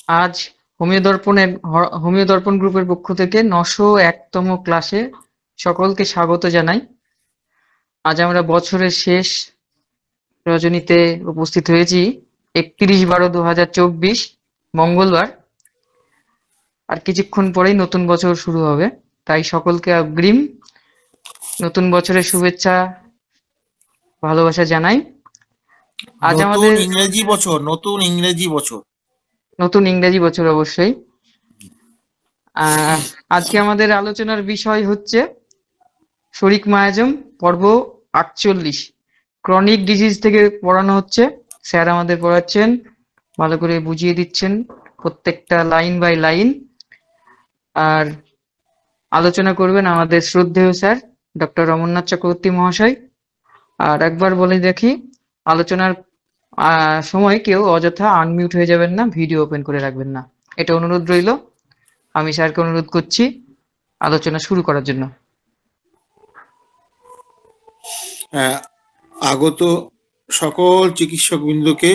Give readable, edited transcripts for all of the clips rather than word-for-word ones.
আজ হোমিও দর্পণ গ্রুপের পক্ষ থেকে 901তম ক্লাসে সকলকে স্বাগত জানাই। আজ আমরা বছরের শেষ রজনীতে উপস্থিত হয়েছি। 31/12/2024 মঙ্গলবার। আর কিছুক্ষণ পরেই নতুন বছর শুরু হবে, তাই সকলকে অগ্রিম নতুন বছরের শুভেচ্ছা ভালোবাসা জানাই। আজ নতুন আমাদের ইংরেজি বছর, নতুন ইংরেজি বছর। নতুন ইংরেজি বছর অবশ্যই। আজকে আমাদের আলোচনার বিষয় হচ্ছে শরিক মায়াজম পর্ব 48। ক্রনিক ডিজিজ থেকে পড়ানো হচ্ছে। স্যার আমাদের পড়াচ্ছেন, ভালো করে বুঝিয়ে দিচ্ছেন প্রত্যেকটা লাইন বাই লাইন। আর আলোচনা করবেন আমাদের শ্রদ্ধেয় স্যার ডক্টর রমননাথ চক্রবর্তী মহাশয়। আর একবার বলে দেখি, আলোচনার সময় কেউ অযথা আনমিউট হয়ে যাবেন না, ভিডিও ওপেন করে রাখবেন না, এটা অনুরোধ রইল। আমি স্যারকে অনুরোধ করছি আলোচনা শুরু করার জন্য। আগত সকল চিকিৎসক বৃন্দকে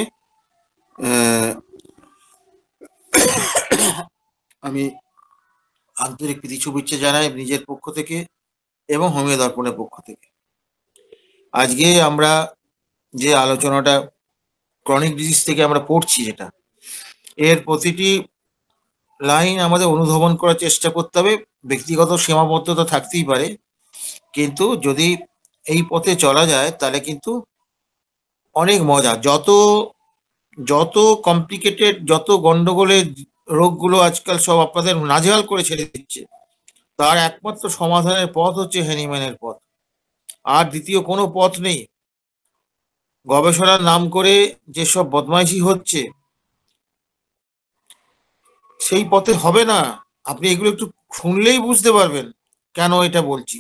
আমি আন্তরিক প্রীতি শুভেচ্ছা জানাই নিজের পক্ষ থেকে এবং হোমিও দর্পণের পক্ষ থেকে। আজকে আমরা যে আলোচনাটা ক্রনিক ডিজিজ থেকে আমরা পড়ছি, যেটা এর প্রতিটি লাইন আমাদের অনুধাবন করার চেষ্টা করতে হবে। ব্যক্তিগত সীমাবদ্ধতা থাকতেই পারে, কিন্তু যদি এই পথে চলা যায় তাহলে কিন্তু অনেক মজা। যত যত কমপ্লিকেটেড, যত গন্ডগোলের রোগগুলো আজকাল সব আপনাদের নাজেহাল করে ছেড়ে দিচ্ছে, তার একমাত্র সমাধানের পথ হচ্ছে হ্যানিম্যানের পথ। আর দ্বিতীয় কোনো পথ নেই। গবেষণার নাম করে যেসব বদমাইশি হচ্ছে, সেই পথে হবে না। আপনি এগুলো একটু শুনলেই বুঝতে পারবেন কেন এটা বলছি।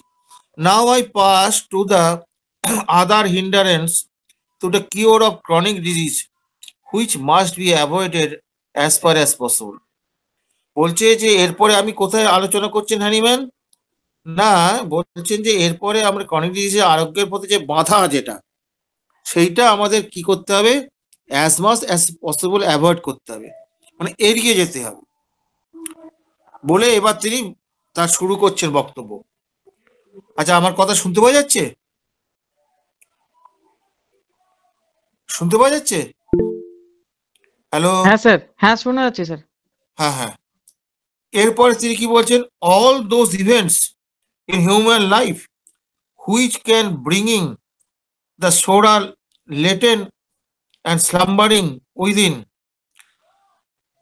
Now I pass to the other hindrance to the cure of chronic disease which must be avoided as far as possible. বলছে যে এরপরে আমি কোথায় আলোচনা করছেন হ্যানিম্যান? না, বলছেন যে এরপরে আমরা ক্রনিক ডিজিজের আরোগ্যের পথে যে বাধা, যেটা সেইটা আমাদের কি করতে হবে, as much as possible avoid করতে হবে, মানে এড়িয়ে যেতে হবে বলে এবার তিনি তার শুরু করছেন বক্তব্য। আচ্ছা, আমার কথা শুনতে পাওয়া যাচ্ছে? শুনতে পাওয়া যাচ্ছে? হ্যালো? হ্যাঁ স্যার, হ্যাঁ শোনা যাচ্ছে স্যার। হ্যাঁ, হ্যাঁ। এরপরে তিনি কি বলছেন, all those events in human life which can bringing the psora latent and slumbering within.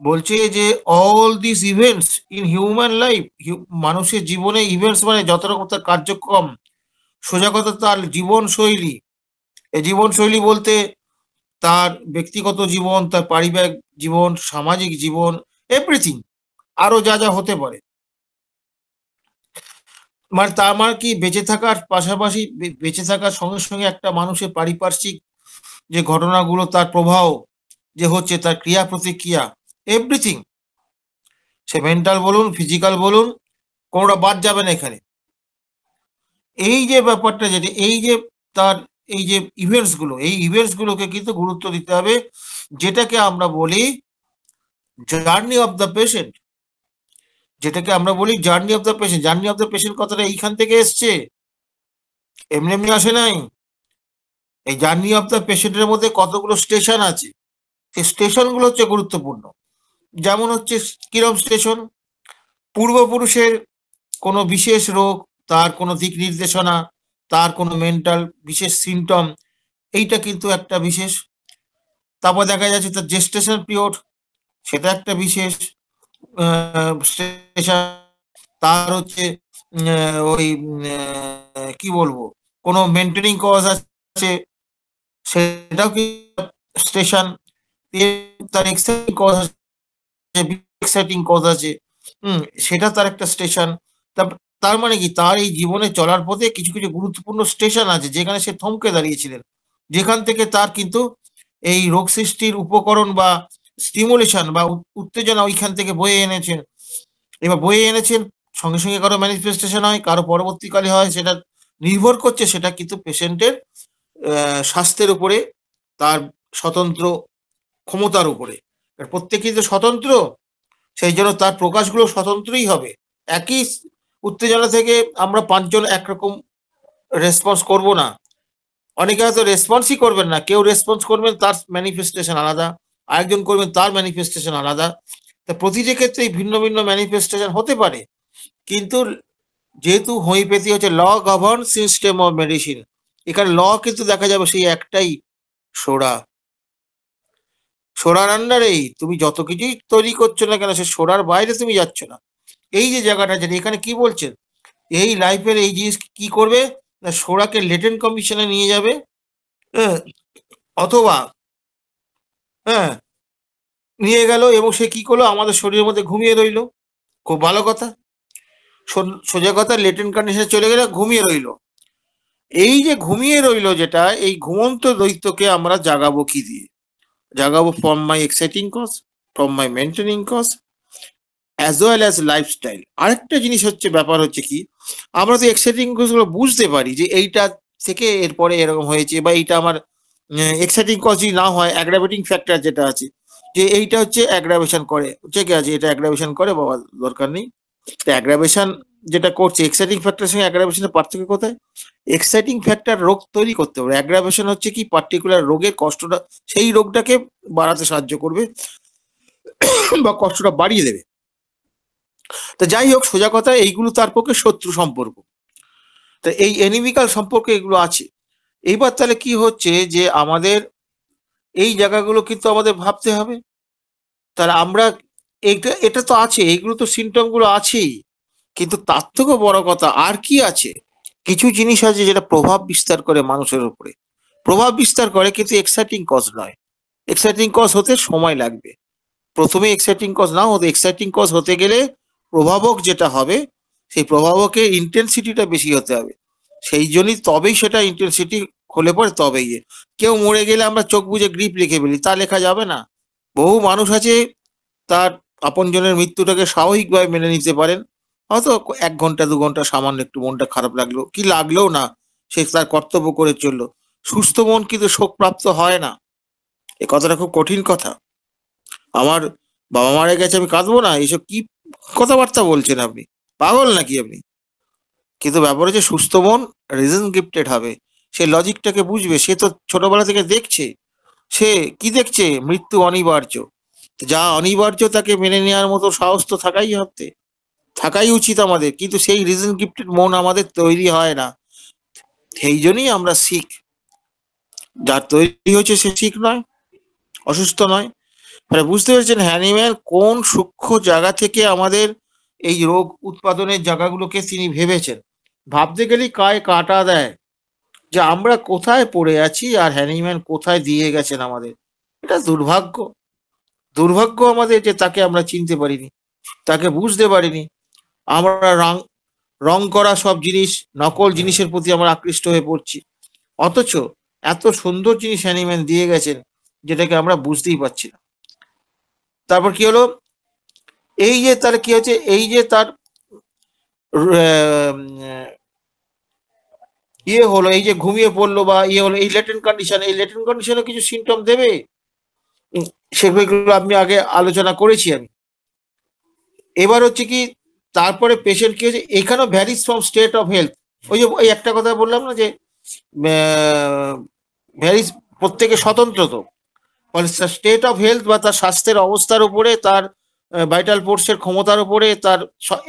বলছে যে all this events in human life, মানুষের জীবনে ইভেন্টস মানে যত রকম তার কার্যক্রম, সোজা কথা তার জীবনশৈলী। এই জীবনশৈলী বলতে তার ব্যক্তিগত জীবন, তার পারিবারিক জীবন, সামাজিক জীবন, এভরিথিং, আরো যা যা হতে পারে। মানে তার মানে কি, বেঁচে থাকার পাশাপাশি, বেঁচে থাকার সঙ্গে সঙ্গে একটা মানুষের পারিপার্শ্বিক যে ঘটনাগুলো, তার প্রভাব যে হচ্ছে, তার ক্রিয়া প্রতিক্রিয়া, এভরিথিং, সে মেন্টাল বলুন, ফিজিক্যাল বলুন, কোনোটা বাদ যাবে না এখানে। এই যে ব্যাপারটা, যেটা এই যে তার এই যে ইভেন্টস গুলো, এই ইভেন্টস গুলোকে কিন্তু গুরুত্ব দিতে হবে, যেটাকে আমরা বলি জার্নি অফ দ্য পেশেন্ট। যেটাকে আমরা বলি journey of the patient. Journey of the patient কথাটা এইখান থেকে এসছে, এমনি এমনি আসে নাই। এই জার্নি অফ দ্য পেশেন্টের মধ্যে কতগুলো স্টেশন আছে, সেই স্টেশনগুলো হচ্ছে গুরুত্বপূর্ণ। যেমন হচ্ছে কিরম স্টেশন, পূর্বপুরুষের কোনো বিশেষ রোগ, তার কোনো দিক নির্দেশনা, তার কোনো মেন্টাল বিশেষ সিমটম, এইটা কিন্তু একটা বিশেষ। তারপর দেখা যাচ্ছে তার জেস্টেশন পিরিয়ড, সেটা একটা বিশেষ স্টেশন। তার হচ্ছে ওই কি বলবো, কোনো মেনটেনিং কজ আছে, সেটাও কি স্টেশন। তার এক্সাইটিং কজ আছে, এক্সাইটিং কজ আছে, সেটা তার একটা স্টেশন। তার মানে কি, তার এই জীবনে চলার পথে কিছু কিছু গুরুত্বপূর্ণ স্টেশন আছে, যেখানে সে থমকে দাঁড়িয়েছিলেন, যেখান থেকে তার কিন্তু এই রোগ সৃষ্টির উপকরণ বা স্টিমুলেশন বা উত্তেজনা ওইখান থেকে বয়ে এনেছেন। এবার বয়ে এনেছেন, সঙ্গে সঙ্গে কারো ম্যানিফেস্টেশন হয়, কারো পরবর্তীকালে হয়, সেটা নির্ভর করছে, সেটা কিন্তু পেশেন্টের স্বাস্থ্যের উপরে, তার স্বতন্ত্র ক্ষমতার উপরে। প্রত্যেকেই তো স্বতন্ত্র, সেই জন্য তার প্রকাশগুলো স্বতন্ত্রই হবে। একই উত্তেজনা থেকে আমরা পাঁচজন একরকম রেসপন্স করব না। অনেকে হয়তো রেসপন্সই করবেন না, কেউ রেসপন্স করবেন তার ম্যানিফেস্টেশন আলাদা, আরেকজন করবেন তার ম্যানিফেস্টেশন আলাদা। তা প্রতিটি ক্ষেত্রেই ভিন্ন ভিন্ন ম্যানিফেস্টেশন হতে পারে, কিন্তু যেহেতু হোমিওপ্যাথি হচ্ছে ল গভর্ন সিস্টেম অফ মেডিসিন, এখানে ল কিন্তু দেখা যাবে সেই একটাই, সোডা। সোডার আন্ডারেই তুমি যত কিছুই তৈরি করছো না কেন, সে সোডার বাইরে তুমি যাচ্ছ না। এই যে জায়গাটা যেটা এখানে কি বলছেন, এই লাইফের এই জিনিস কি করবে না, সোডাকে লেটেন্ট কমিশনে নিয়ে যাবে, হ্যাঁ, অথবা হ্যাঁ নিয়ে গেল এবং সে কি করলো, আমাদের শরীরের মধ্যে ঘুমিয়ে রইলো। খুব ভালো কথা, সোজা কথা, লেটেন্ট কন্ডিশনে চলে গেলে ঘুমিয়ে রইলো। এই যে ঘুমিয়ে রইলো যেটা, এই ঘুমন্ত দৈত্যকে আমরা জাগাবো কি দিয়ে? জাগাবো from my exciting cause, from my maintaining cause, as well as lifestyle. আরেকটা জিনিস হচ্ছে, ব্যাপার হচ্ছে কি, আমরা তো এক্সাইটিং কজগুলো বুঝতে পারি যে এইটা থেকে এরপরে এরকম হয়েছে, বা এইটা আমার এক্সাইটিং কজ যদি না হয়, অ্যাগ্রাভেটিং ফ্যাক্টর যেটা আছে, যে এইটা হচ্ছে অ্যাগ্রাভেশন করে, ঠিক আছে, এটা অ্যাগ্রাভেশন করে, বাবা দরকার নেই। অ্যাগ্রাভেশন যেটা করছে, এক্সাইটিং ফ্যাক্টরের সঙ্গে অ্যাগ্রাভেশনের পার্থক্য কোথায়? এক্সাইটিং ফ্যাক্টর রোগ তৈরি করতে পারে, অ্যাগ্রাভেশন হচ্ছে কি পার্টিকুলার রোগের কষ্টটা, সেই রোগটাকে বাড়াতে সাহায্য করবে বা কষ্টটা বাড়িয়ে দেবে। তো যাই হোক, সোজা কথা, এইগুলো তার পক্ষে শত্রু সম্পর্ক, তো এই এনিমিক্যাল সম্পর্ক এগুলো আছে। এইবার তাহলে কি হচ্ছে, যে আমাদের এই জায়গাগুলো কিন্তু আমাদের ভাবতে হবে। তাহলে আমরা এটা এটা তো আছে, এইগুলো তো সিমটম গুলো আছেই, কিন্তু তার থেকেও বড় কথা আর কি আছে? কিছু জিনিস আছে যেটা প্রভাব বিস্তার করে মানুষের উপরে, প্রভাব বিস্তার করে, কিন্তু এক্সাইটিং কজ নয়। এক্সাইটিং কজ হতে সময় লাগবে। প্রথমে এক্সাইটিং কজ না হতে, এক্সাইটিং কজ হতে গেলে প্রভাবক যেটা হবে, সেই প্রভাবকের ইন্টেন্সিটিটা বেশি হতে হবে। সেই জন্যই তবেই সেটা ইন্টেন্সিটি হলে পরে তবেই কেউ মরে গেলে আমরা চোখ বুজে গ্রিপ লিখে ফেলি, তা লেখা যাবে না। বহু মানুষ আছে তার আপনজনের মৃত্যুটাকে স্বাভাবিকভাবে মেনে নিতে পারেন, হয়তো 1 ঘন্টা 2 ঘন্টা সামান্য একটু মনটা খারাপ লাগলো, কি লাগলেও না, সে তার কর্তব্য করে চললো। সুস্থ মন কিন্তু শোকপ্রাপ্ত হয় না, এ কথাটা খুব কঠিন কথা। আমার বাবা মারা গেছে, আমি কাঁদবো না? এইসব কি কথাবার্তা বলছেন আপনি? পাগল নাকি আপনি? কিন্তু ব্যাপার হচ্ছে, সুস্থ মন রিজন গিফটেড হবে, সে লজিকটাকে বুঝবে। সে তো ছোটবেলা থেকে দেখছে, সে কি দেখছে, মৃত্যু অনিবার্য। যা অনিবার্য তাকে মেনে নেওয়ার মতো সাহস তো থাকাই উচিত আমাদের, কিন্তু সেই রিজন গিফটেড মন আমাদের তৈরি হয় না। সেই জন্যই আমরা শিখ, যার তৈরি হয়েছে সে শিখ নয়, অসুস্থ নয়। মানে বুঝতে পেরেছেন হ্যানিম্যান কোন সূক্ষ্ম জায়গা থেকে আমাদের এই রোগ উৎপাদনের জায়গাগুলোকে তিনি ভেবেছেন। ভাবতে গেলেই গায়ে কাঁটা দেয় যে আমরা কোথায় পড়ে আছি আর হ্যানিম্যান কোথায় দিয়ে গেছেন আমাদের। এটা দুর্ভাগ্য, দুর্ভাগ্য আমাদের যে তাকে আমরা চিনতে পারিনি, তাকে বুঝতে পারিনি। আমরা রং করা সব জিনিস, নকল জিনিসের প্রতি আমরা আকৃষ্ট হয়ে পড়ছি, অথচ এত সুন্দর জিনিস হ্যানিম্যান দিয়ে গেছেন যেটাকে আমরা বুঝতেই পারছি না। তারপর কি হলো, এই যে তার কি হচ্ছে, এই যে তার ইয়ে হলো, এই যে ঘুমিয়ে পড়লো বা ইয়ে হলো, এই লেটেন্ট কন্ডিশন, এই লেটেন্ট কন্ডিশনে কিছু সিমটম দেবে, সেগুলো আমি আগে আলোচনা করেছি আমি। এবার হচ্ছে কি, তারপরে পেশেন্ট কি হচ্ছে, এখানেও varies from state of health. ওই যে ওই একটা কথা বললাম না যে ভ্যারিজ, প্রত্যেকে স্বতন্ত্র, তো স্টেট অফ হেলথ বা তার স্বাস্থ্যের অবস্থার উপরে, তার ভাইটাল ফোর্সের ক্ষমতার উপরে, তার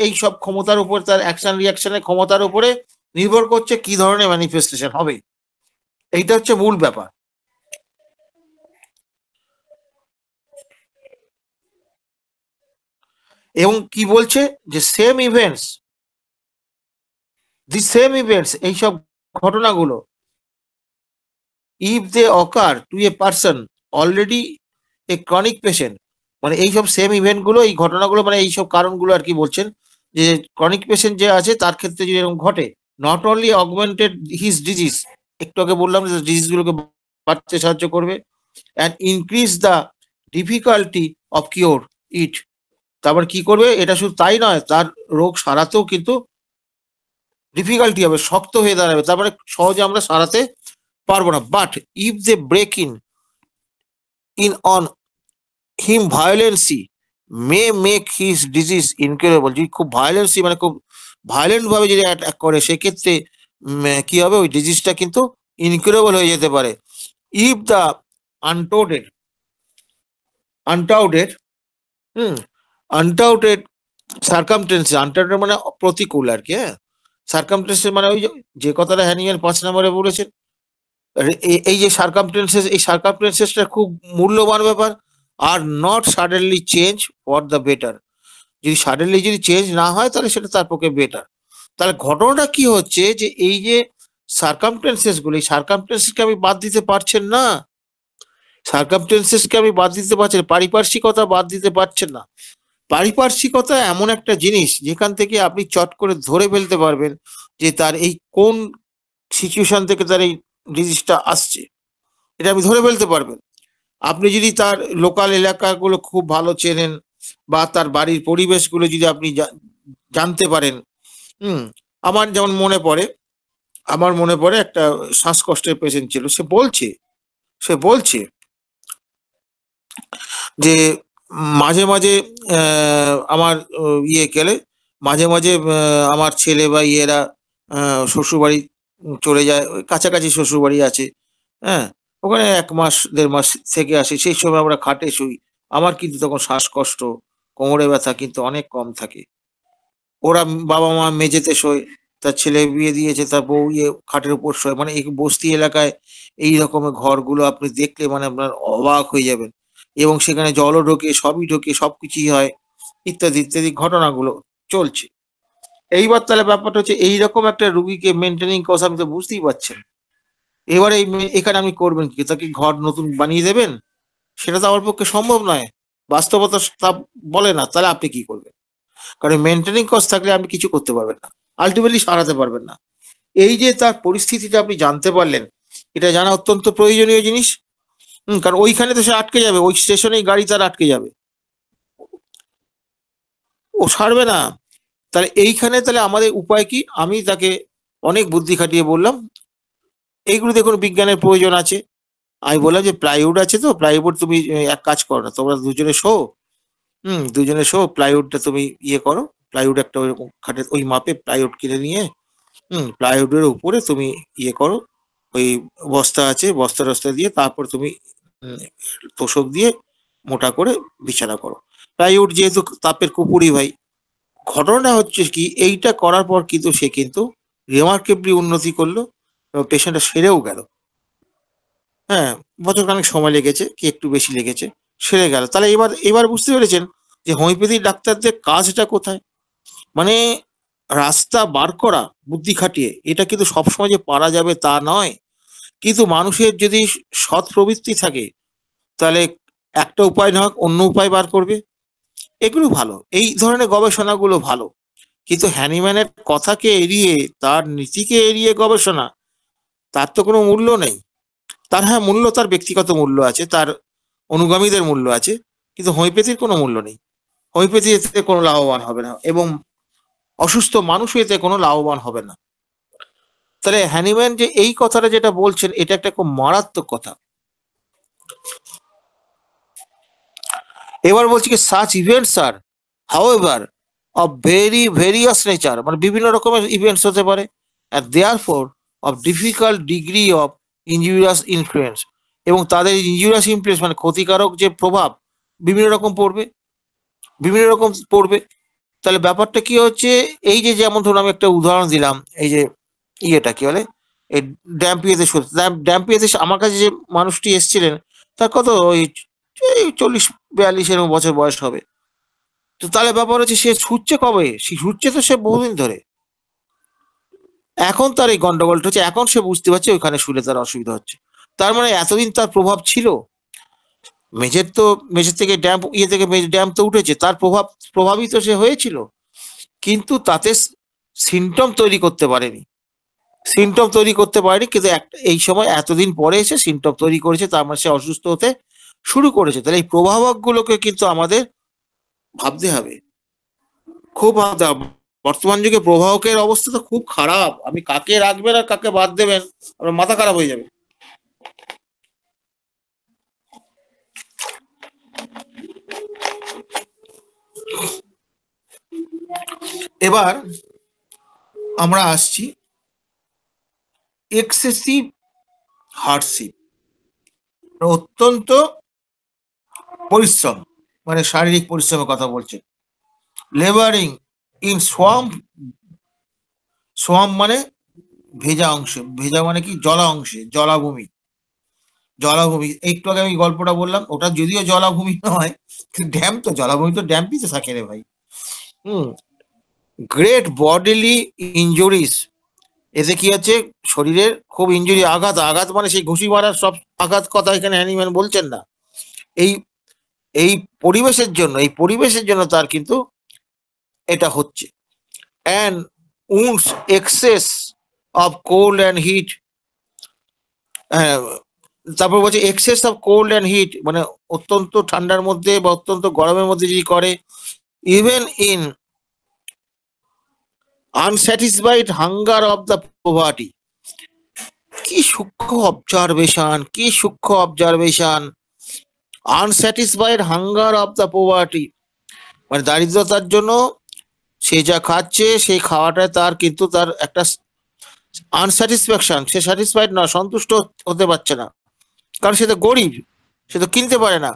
এই সব ক্ষমতার উপরে, তার অ্যাকশন রিয়াকশনের ক্ষমতার উপরে নির্ভর করছে কি ধরনের ম্যানিফেস্টেশন হবে। এইটা হচ্ছে মূল ব্যাপার। এবং কি বলছে, যে সেম ইভেন্টস, এইসব ঘটনাগুলো, if they occur to a person already a chronic patient, মানে এইসব সেম ইভেন্টগুলো, এই ঘটনাগুলো, মানে এইসব কারণগুলো আর কি বলছেন, যে ক্রনিক পেশেন্ট যে আছে তার ক্ষেত্রে যদি এরকম ঘটে, not only augmented his disease, একটু আগে বললাম যে ডিজিজগুলোকে বাড়তে সাহায্য করবে, and increase the difficulty of cure it. তারপর কি করবে, এটা শুধু তাই নয়, তার রোগ সারাতেও কিন্তু ডিফিকাল্টি হবে, শক্ত হয়ে দাঁড়াবে, তারপরে সহজে আমরা সারাতে পারবো না। But if they break in on him violently may make his disease incurable. যদি খুব ভায়োলেন্সি মানে খুব ভায়োলেন্ট ভাবে যদি অ্যাটাক করে সেক্ষেত্রে কি হবে, ওই ডিজিজটা কিন্তু ইনকিউরেবল হয়ে যেতে পারে। ইফ দ্য আনটাউটেড আনটাউটেড আনটাউটেড সার্কামটেন্সেস, আনটাউটেড মানে প্রতিকূল আর কি, হ্যাঁ, সার্কামটেন্সেস মানে ওই যে কথাটা হ্যানিম্যান 5 নম্বরে বলেছেন, এই যে সার্কামটেন্সেস, এই সার্কামটেন্সেসটা খুব মূল্যবান ব্যাপার। Are not suddenly change for the better, যদি সাডেনলি যদি চেঞ্জ না হয় তাহলে সেটা তার পক্ষে বেটার। তাহলে ঘটনাটা কি হচ্ছে যে এই যে সার্কামটেন্সেস গুলো, এই সার্কামটেন্সেসকে আমি বাদ দিতে পারছেন না, সার্কামটেন্সেসকে আমি বাদ দিতে পারছি না, পারিপার্শ্বিকতা বাদ দিতে পারছেন না। পারিপার্শ্বিকতা এমন একটা জিনিস যেখান থেকে আপনি চট করে ধরে ফেলতে পারবেন যে তার এই কোন সিচুয়েশন থেকে তার এই ডিজিজটা আসছে, এটা আপনি ধরে ফেলতে পারবেন। আপনি যদি তার লোকাল এলাকাগুলো খুব ভালো চেনেন বা তার বাড়ির পরিবেশগুলো যদি আপনি জানতে পারেন। আমার যেমন মনে পড়ে একটা শ্বাসকষ্টের পেশেন্ট ছিল, সে বলছে যে মাঝে মাঝে আমার ইয়ে গেলে মাঝে মাঝে আমার ছেলে বা ইয়েরা শ্বশুরবাড়ি চলে যায়, ওই কাছাকাছি শ্বশুরবাড়ি আছে, হ্যাঁ, ওখানে 1 মাস 1.5 মাস থেকে আসি, সেই সময় আমরা খাটে শুই। আমার কিন্তু তখন শ্বাসকষ্ট, কোমরে ব্যথা কিন্তু অনেক কম থাকে। ওরা বাবা মা মেঝেতে শোয়, তার ছেলে বিয়ে দিয়েছে, তার বউ ইয়ে খাটের উপর শোয়। মানে এই বস্তি এলাকায় এই রকমের ঘরগুলো আপনি দেখলে মানে আপনার অবাক হয়ে যাবেন। এবং সেখানে জলও ঢোকে, সবই ঢোকে, সবকিছুই হয়, ইত্যাদি ইত্যাদি ঘটনাগুলো চলছে। এইবার তাহলে ব্যাপারটা হচ্ছে এইরকম একটা রুগীকে মেনটেনিং কস্ট, আপনি তো বুঝতেই পারছেন। এবারে এখানে আপনি করবেন কি? তাকে ঘর নতুন বানিয়ে দেবেন? সেটা তো আমার পক্ষে সম্ভব নয়, বাস্তবতা তা বলে না। তাহলে আপনি কি করবেন? কারণ মেনটেনিং কস্ট থাকলে আপনি কিছু করতে পারবেন না, আলটিমেটলি সারাতে পারবেন না। এই যে তার পরিস্থিতিটা আপনি জানতে পারলেন, এটা জানা অত্যন্ত প্রয়োজনীয় জিনিস। কারণ ওইখানে তো সে আটকে যাবে, ওই স্টেশনেই গাড়ি তার আটকে যাবে, ও ছাড়বে না। তাহলে এইখানে তাহলে আমাদের উপায় কি? আমি তাকে অনেক বুদ্ধি খাটিয়ে বললাম এইগুলো দেখুন বিজ্ঞানের প্রয়োজন আছে। আমি বললাম যে প্লাইউড আছে, তো প্লাইউড তুমি এক কাজ করো না, তোমরা দুজনে শো প্লাইউডটা তুমি ইয়ে করো, প্লাইউড একটা ওইরকম খাটের ওই মাপে প্লাইউড কিনে নিয়ে প্লাইউডের উপরে তুমি ইয়ে করো, ওই বস্তা আছে, বস্তা টস্তা দিয়ে তারপর তুমি তোষক দিয়ে মোটা করে বিছানা করো। প্লাইউড যেহেতু তাপের কুপুরি ভাই, ঘটনাটা হচ্ছে কি এইটা করার পর কিন্তু সে কিন্তু রিমার্কেবলি উন্নতি করলো এবং পেশেন্টটা সেরেও গেল। হ্যাঁ, বছরখানেক সময় লেগেছে কি একটু বেশি লেগেছে, সেরে গেল। তাহলে এবার বুঝতে পেরেছেন যে হোমিওপ্যাথি ডাক্তারদের কাজটা কোথায়। মানে রাস্তা বার করা বুদ্ধি খাটিয়ে, এটা কিন্তু সবসময় যে পারা যাবে তা নয়। কিন্তু মানুষের যদি সৎ প্রবৃত্তি থাকে তাহলে একটা উপায় না হোক অন্য উপায় বার করবে। এগুলো ভালো, এই ধরনের গবেষণাগুলো ভালো। কিন্তু হ্যানিম্যানের কথাকে এড়িয়ে, তার নীতিকে এড়িয়ে গবেষণা, তার তো কোনো মূল্য নেই। তার হ্যাঁ মূল্য, তার ব্যক্তিগত মূল্য আছে, তার অনুগামীদের মূল্য আছে, কিন্তু হোমিওপ্যাথির কোনো মূল্য নেই। হোমিওপ্যাথি এতে কোনো লাভবান হবে না এবং অসুস্থ মানুষও এতে কোনো লাভবান হবে না। তাহলে হ্যানিম্যান যে এই কথাটা যেটা বলছেন, এটা একটা খুব মারাত্মক কথা। এবার বলছি কি such events are however of various nature, মানে বিভিন্ন রকমের ইভেন্টস হতে পারে, and therefore of difficult degree of injurious influence, এবং তাদের ইনজুরিয়াস ইনফ্লুয়েন্স মানে ক্ষতিকারক যে প্রভাব বিভিন্ন রকম পড়বে। তাহলে ব্যাপারটা কি হচ্ছে, এই যে যেমন ধরুন আমি একটা উদাহরণ দিলাম, এই যে ইয়েটা কি বলে, এই ড্যাম্পিয়েতে আমার কাছে যে মানুষটি এসেছিলেন, তার কত ওই 40-42 এরকম বছর বয়স হবে। তো তাহলে ব্যাপার হচ্ছে সে ছুটছে কবে? ছুটছে তো সে বহুদিন ধরে। এখন তার এই গন্ডগোলটা হচ্ছে, এখন সে বুঝতে পারছে ওইখানে শুলে তার অসুবিধা হচ্ছে। তার মানে এতদিন তার প্রভাব ছিল। মেঝের থেকে ড্যাম্প তো উঠেছে, তার প্রভাবিত সে হয়েছিল, কিন্তু তাতে সিমটম তৈরি করতে পারেনি। কিন্তু এই সময় এতদিন পরে এসে সিমটম তৈরি করেছে, তার মানে সে অসুস্থ হতে শুরু করেছে। তাহলে এই প্রভাবক গুলোকে কিন্তু আমাদের ভাবতে হবে, খুব ভাবতে হবে। বর্তমান যুগে প্রভাবকের অবস্থা তো খুব খারাপ। আপনি কাকে রাখবেন আর কাকে বাদ দেবেন, আপনার মাথা খারাপ হয়ে যাবে। এবার আমরা আসছি এক্সেসিভ হার্ডশিপ, অত্যন্ত পরিশ্রম, মানে শারীরিক পরিশ্রমের কথা বলছে। লেবারিং ইন সোয়াম্প, সোয়াম্প মানে ভেজা অংশে, ভেজা মানে কি জলা অংশে, জলাভূমি, জলাভূমি। একটু আগে আমি গল্পটা বললাম, ওটা যদিও জলাভূমি নয়, ড্যাম তো, জলাভূমি তো ড্যাম পিছে থাকে রে ভাই। গ্রেট বডিলি ইনজুরিস, এতে কি হচ্ছে, শরীরের খুব ইনজুরি, আঘাত, আঘাত মানে সেই ঘুষি মারার সব আঘাত কথা এখানে হ্যানিম্যান বলছেন না। এই এই পরিবেশের জন্য, এই পরিবেশের জন্য তার কিন্তু এটা হচ্ছে। And once excess of cold and heat, তারপর বলছে excess of cold and heat, মানে অত্যন্ত ঠান্ডার মধ্যে বা অত্যন্ত গরমের মধ্যে যদি করে, even in unsatisfied hunger of the poverty. কি সূক্ষ্ম অবজারভেশন, কি সূক্ষ্ম observation. Unsatisfied hunger of the poverty মানে দারিদ্রতার জন্য সে যা খাচ্ছে, সেই খাওয়াটায় তার কিন্তু তার একটা আনস্যাটিসফ্যাকশন, সে স্যাটিসফাইড না, সন্তুষ্ট হতে পারছে না, কারণ সে তো গরিব, সে তো কিনতে পারে না।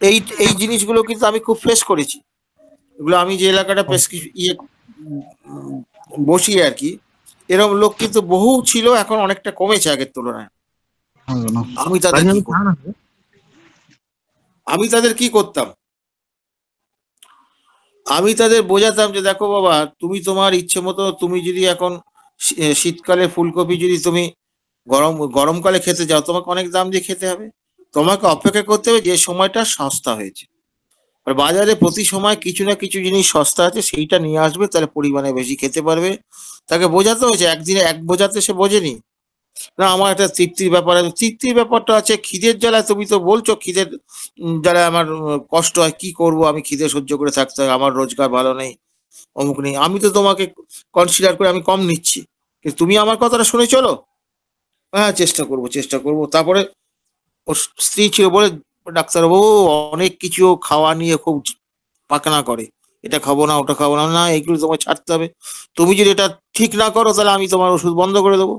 এই এই জিনিসগুলো কিন্তু আমি খুব ফেস করেছি, এগুলো আমি যে এলাকাটা বসি আর কি, এরকম লোক কিন্তু বহু ছিল, এখন অনেকটা কমেছে আগের তুলনায়। আমি তাদের কি করতাম, আমি তাদের কি করতাম, আমি তাদের বোঝাতাম যে দেখো বাবা, তুমি তোমার ইচ্ছে মতো, তুমি যদি এখন শীতকালে ফুলকপি যদি তুমি গরমকালে খেতে যাও, তোমাকে অনেক দাম দিয়ে খেতে হবে, তোমাকে অপেক্ষা করতে হবে যে সময়টা সস্তা হয়েছে। আর বাজারে প্রতি সময় কিছু না কিছু জিনিস সস্তা আছে, সেইটা নিয়ে আসবে, তাহলে পরিমাণে বেশি খেতে পারবে। তাকে বোঝাতে হয়েছে, একদিনে এক বোঝাতে সে বোঝেনি। না, আমার একটা তৃপ্তির ব্যাপার আছে, তৃপ্তির ব্যাপারটা আছে। খিদের জ্বালায় তুমি তো বলছো, খিদের জ্বালায় আমার কষ্ট হয়, কি করব, আমি খিদে সহ্য করে থাকতে হয়, আমার রোজগার ভালো নেই, অমুক নেই, আমি তো তোমাকে কনসিডার করে আমি কম নিচ্ছি, কিন্তু তুমি আমার কথাটা শুনে চলো। হ্যাঁ, চেষ্টা করব, চেষ্টা করব। তারপরে ওর স্ত্রী ছিল বলে ডাক্তারবাবু অনেক কিছু খাওয়া নিয়ে খুব পাকনা করে, এটা খাবো না, ওটা খাবো না, না এগুলো তোমায় ছাড়তে হবে, তুমি যদি এটা ঠিক না করো তাহলে আমি তোমার ওষুধ বন্ধ করে দেবো।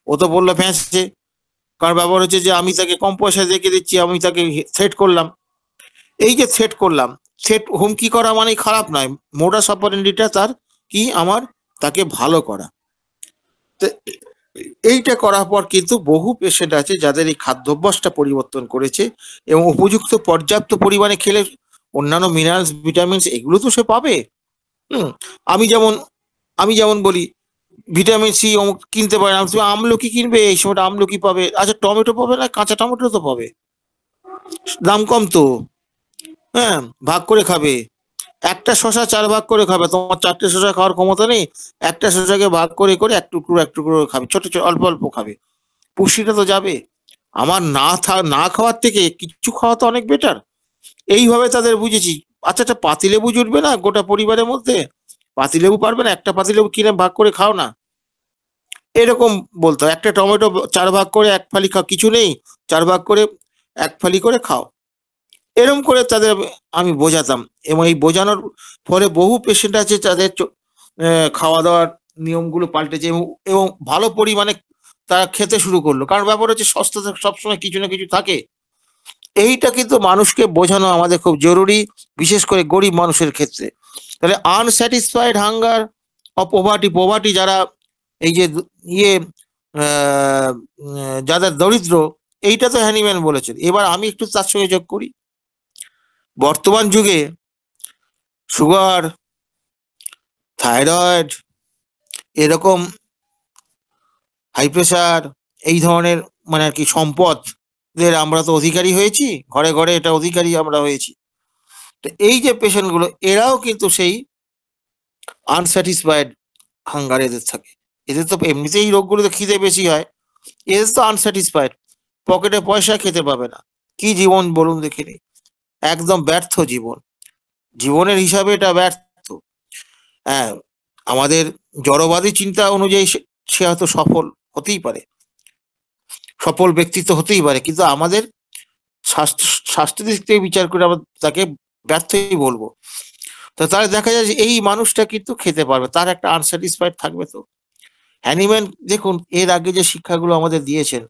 ও তো বললো ফ্যাঁসছে, কারণ ব্যাপার হচ্ছে যে আমি তাকে কম পয়সা রেখে দিচ্ছি, আমি তাকে থ্রেট করলাম। এই যে থ্রেট করলাম, থ্রেট হুমকি করা মানে খারাপ নয়, মোডাস অপারেন্ডিটা তার কি, আমার তাকে ভালো করা। তো এইটা করার পর কিন্তু বহু পেশেন্ট আছে যাদের এই খাদ্যাভ্যাসটা পরিবর্তন করেছে, এবং উপযুক্ত পর্যাপ্ত পরিমাণে খেলে অন্যান্য মিনারেলস, ভিটামিনস এগুলো তো সে পাবে। আমি যেমন, আমি যেমন বলি ভিটামিন সি অমুক কিনতে পারে না, তুমি আমলকি কিনবে, এই সময়টা আমলকি পাবে, আচ্ছা টমেটো পাবে না, কাঁচা টমেটো তো পাবে, দাম কম তো, হ্যাঁ ভাগ করে খাবে। একটা শশা 4 ভাগ করে খাবে, তোমার 4টে শশা খাওয়ার ক্ষমতা নেই, একটা শশাকে ভাগ করে করে এক টুকরো এক টুকরো খাবে, ছোট ছোট অল্প অল্প খাবে, পুষ্টিটা তো যাবে। আমার না খাওয়ার থেকে কিছু খাওয়া তো অনেক বেটার। এইভাবে তাদের বুঝেছি। আচ্ছা, একটা পাতিলেবু জুটবে না গোটা পরিবারের মধ্যে, পাতিলেবু পারবে না, একটা পাতিলেবু কিনে ভাগ করে খাও না, এরকম বলতো। একটা টমেটো 4 ভাগ করে 1 ফালি খাও, কিছু নেই 4 ভাগ করে 1 ফালি করে খাও, এরকম করে তাদের আমি বোঝাতাম। এবং এই বোঝানোর ফলে বহু পেশেন্ট আছে তাদের খাওয়া দাওয়ার নিয়মগুলো পাল্টেছে, এবং ভালো পরিমাণে তারা খেতে শুরু করলো, কারণ ব্যাপার হচ্ছে সস্তাতে সবসময় কিছু না কিছু থাকে। এইটা কিন্তু মানুষকে বোঝানো আমাদের খুব জরুরি, বিশেষ করে গরিব মানুষের ক্ষেত্রে। তাহলে unsatisfied hunger of poverty, poverty যারা এই যে ইয়ে যাদের দরিদ্র, এইটা তো হ্যানিম্যান বলেছেন। এবার আমি একটু তার সঙ্গে যোগ করি, বর্তমান যুগে সুগার, থাইরয়েড, এরকম হাই প্রেশার, এই ধরনের মানে আর কি সম্পদের আমরা তো অধিকারী হয়েছি, ঘরে ঘরে এটা অধিকারী আমরা হয়েছি। তো এই যে পেশেন্টগুলো, এরাও কিন্তু সেই আনস্যাটিসফাইড হাঙ্গার এদের থাকে। এদের তো এমনিতেই রোগগুলোতে খিদে বেশি হয়, এদের তো আনস্যাটিসফাইড, পকেটে পয়সা খেতে পাবে না, কি জীবন বলুন দেখে নেই, একদম ব্যর্থ জীবন, জীবনের হিসাবে এটা ব্যর্থ। হ্যাঁ, আমাদের জড়বাদী চিন্তা অনুযায়ী সে হয়তো সফল হতেই পারে, সফল ব্যক্তিত্ব হতেই পারে, কিন্তু আমাদের স্বাস্থ্য স্বাস্থ্য দিক থেকে বিচার করে আমরা তাকে ব্যর্থই বলবো। তো তাহলে দেখা যায় যে এই মানুষটা কিন্তু খেতে পারবে, তার একটা আনস্যাটিসফাইড থাকবে। তো হ্যানিম্যান দেখুন এর আগে যে শিক্ষাগুলো আমাদের দিয়েছেন,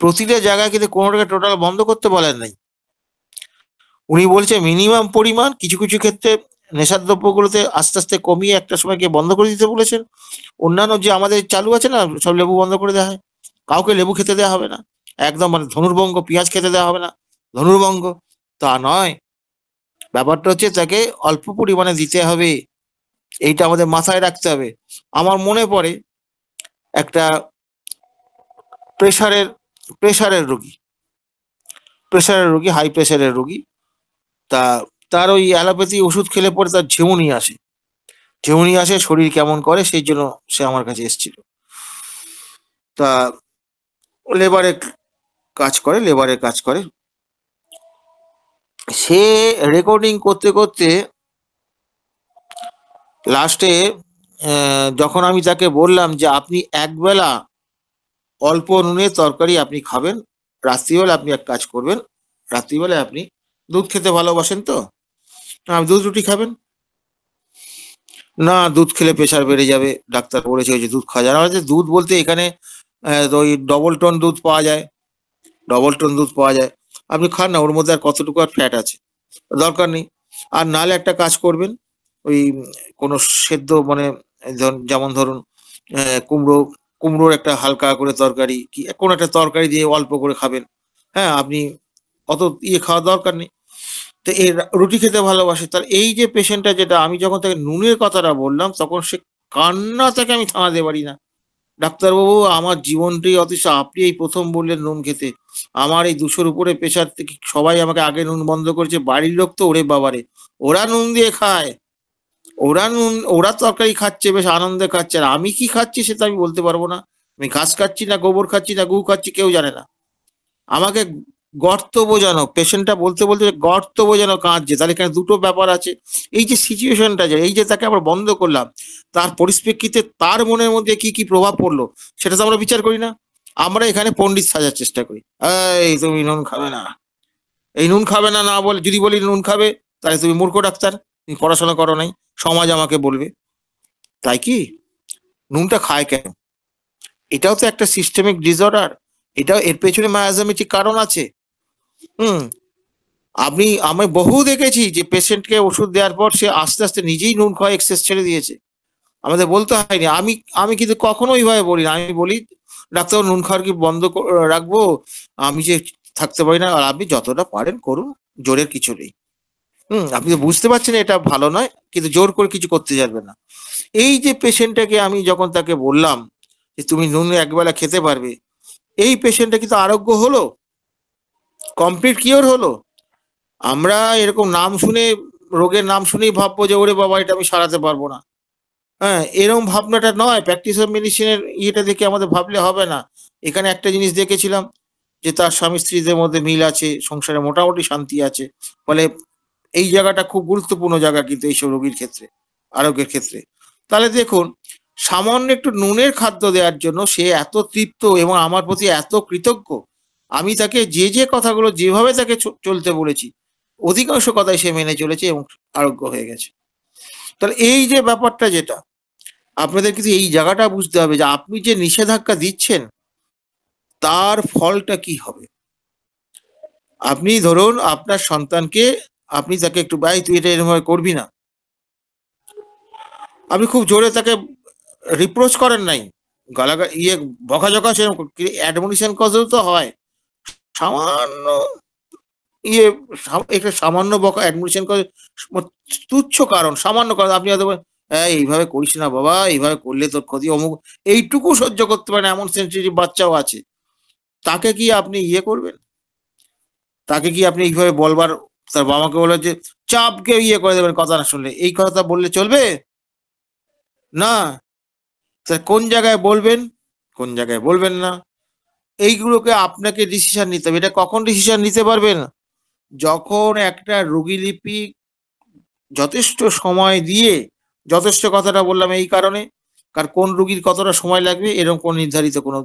প্রতিটা জায়গায় কিন্তু কোনোটাকে টোটাল বন্ধ করতে বলেন নাই। উনি বলছে মিনিমাম পরিমাণ, কিছু কিছু ক্ষেত্রে নেশার দ্রব্যগুলোতে আস্তে আস্তে কমিয়ে একটা সময় গিয়ে বন্ধ করে দিতে বলেছেন। অন্যান্য যে আমাদের চালু আছে না, সব লেবু বন্ধ করে দেওয়া হয়, কাউকে লেবু খেতে দেওয়া হবে না, একদম মানে ধনুর্ভঙ্গ, পেঁয়াজ খেতে দেওয়া হবে না, ধনুর্ভঙ্গ। তা নয়, ব্যাপারটা হচ্ছে তাকে অল্প পরিমাণে দিতে হবে, এইটা আমাদের মাথায় রাখতে হবে। আমার মনে পড়ে একটা প্রেশারের প্রেশারের রোগী, হাই প্রেশারের রোগী। তা তার ওই অ্যালোপ্যাথি ওষুধ খেলে পরে তার ঝিমুনি আসে, শরীর কেমন করে, সেই জন্য সে আমার কাছে এসেছিল। তা লেবারে কাজ করে, সে রেকর্ডিং করতে করতে লাস্টে যখন আমি তাকে বললাম যে আপনি একবেলা অল্প নুনের তরকারি আপনি খাবেন, রাত্রিবেলা আপনি এক কাজ করবেন, রাত্রিবেলায় আপনি দুধ খেতে ভালোবাসেন তো, আপনি দুধ রুটি খাবেন। না, দুধ খেলে প্রেশার বেড়ে যাবে, ডাক্তার বলেছে ওই যে দুধ খাওয়া যায় না। যে দুধ বলতে এখানে ওই ডবল টোন দুধ পাওয়া যায়, আপনি খান না, ওর মধ্যে আর কতটুকু আর ফ্যাট আছে, দরকার নেই। আর নাহলে একটা কাজ করবেন, ওই কোনো সেদ্ধ মানে যেমন ধরুন কুমড়োর একটা হালকা করে তরকারি, কি কোনো একটা তরকারি দিয়ে অল্প করে খাবেন। হ্যাঁ, আপনি অত খাওয়ার দরকার নেই। তো এর রুটি খেতে ভালোবাসে। তার এই যে পেশেন্টটা, যেটা আমি যখন তাকে নুনের কথাটা বললাম, তখন সে কান্না, তাকে আমি থামাতে পারি না। ডাক্তারবাবু, আমার জীবনটাই অথচ আপনি এই প্রথম বললেন নুন খেতে। আমার এই 200-র উপরে প্রেশার থেকে সবাই আমাকে আগে নুন বন্ধ করেছে, বাড়ির লোক তো ওরে বাবারে, ওরা নুন দিয়ে খায়, ওরা তরকারি খাচ্ছে, বেশ আনন্দে খাচ্ছে, আর আমি কি খাচ্ছি সেটা আমি বলতে পারবো না। আমি ঘাস খাচ্ছি না গোবর খাচ্ছি না গু খাচ্ছি, কেউ জানে না। আমাকে গর্ত বোঝানো, পেশেন্টটা বলতে বলতে গর্ত বোঝানো কাঁদছে। তাহলে এখানে দুটো ব্যাপার আছে। এই যে সিচুয়েশনটা, যে এই যে তাকে আমরা বন্ধ করলাম, তার পরিপ্রেক্ষিতে তার মনের মধ্যে কি কি প্রভাব পড়লো সেটা তো আমরা বিচার করি না। আমরা এখানে পণ্ডিত সাজার চেষ্টা করি, এই তুমি নুন খাবে না, এই নুন খাবে না, না বলে যদি বলি নুন খাবে, তাহলে তুমি মূর্খ ডাক্তার, তুমি পড়াশোনা করো নাই, সমাজ আমাকে বলবে। তাই কি? নুনটা খায় কেন? এটাও তো একটা সিস্টেমিক ডিসঅর্ডার, এটাও এর পেছনে মায়াজমেটিক কারণ আছে। হুম, আমি বহু দেখেছি যে পেশেন্টকে ওষুধ দেওয়ার পর সে আস্তে আস্তে নিজেই নুন খাওয়া এক্সেস ছেড়ে দিয়েছে, আমাদের বলতে হয়নি। আমি কিন্তু কখনো ওইভাবে বলি না, আমি বলি ডাক্তার নুন খাওয়ার কি বন্ধ রাখবো, আমি যে থাকতে পারি না, আর আপনি যতটা পারেন করুন, জোরের কিছু নেই। আপনি তো বুঝতে পারছেন এটা ভালো নয়, কিন্তু জোর করে কিছু করতে যাবেন না। এই যে পেশেন্টটাকে আমি যখন তাকে বললাম যে তুমি নুন একবেলা খেতে পারবে, এই পেশেন্টটা কিন্তু আরোগ্য হলো, কমপ্লিট কিওর হলো। আমরা এরকম নাম শুনে, রোগের নাম শুনেই ভাববো যে ওরে বাবা, এটা আমি সারাতে পারবো না। হ্যাঁ, এরকম ভাবনাটা নয়, প্র্যাকটিস অফ মেডিসিনের ইয়েটা দেখে আমাদের ভাবলে হবে না। এখানে একটা জিনিস দেখেছিলাম যে তার স্বামী স্ত্রীদের মধ্যে মিল আছে, সংসারে মোটামুটি শান্তি আছে। ফলে এই জায়গাটা খুব গুরুত্বপূর্ণ জায়গা কিন্তু এইসব রোগীর ক্ষেত্রে, আরোগ্যের ক্ষেত্রে। তাহলে দেখুন, সামান্য একটু নুনের খাদ্য দেওয়ার জন্য সে এত তৃপ্ত এবং আমার প্রতি এত কৃতজ্ঞ। আমি তাকে যে যে কথাগুলো যেভাবে তাকে চলতে বলেছি, অধিকাংশ কথাই সে মেনে চলেছে এবং আরোগ্য হয়ে গেছে। তাহলে এই যে ব্যাপারটা, যেটা আপনাদের কিন্তু এই জায়গাটা বুঝতে হবে যে আপনি যে নিষেধাজ্ঞা দিচ্ছেন তার ফলটা কি হবে। আপনি ধরুন আপনার সন্তানকে, আপনি তাকে একটু তুই এটা এরকম করবি না, আপনি খুব জোরে তাকে রিপ্রোচ করেন নাই, বকাঝকা, সেরকম অ্যাডমনিশন কজেও তো হয়, সামান্য ইয়ে একটা সামান্য বকা অ্যাডমিশন করে, তুচ্ছ কারণ, সামান্য কারণ আপনি হয়তো এইভাবে করিস না বাবা, এইভাবে করলে তোর ক্ষতি, অমুক, এইটুকু সহ্য করতে পারে না এমন সেন্সিটিভ বাচ্চাও আছে। তাকে কি আপনি করবেন? তাকে কি আপনি এইভাবে বলবার, তার বাবাকে বলে যে চাপকে করে দেবেন কথা না শুনলে, এই কথা বললে চলবে না। কোন জায়গায় বলবেন, কোন জায়গায় বলবেন না, এইগুলোকে আপনাকে ডিসিশন নিতে হবে। এটা কখন ডিসিশন নিতে পারবেন? যখন একটা রোগীলিপি যথেষ্ট সময় দিয়ে, যথেষ্ট কথাটা বললাম এই কারণে, কারণ কোন রোগীর কতটা সময় লাগবে এরকম কোন নির্ধারিত কোনো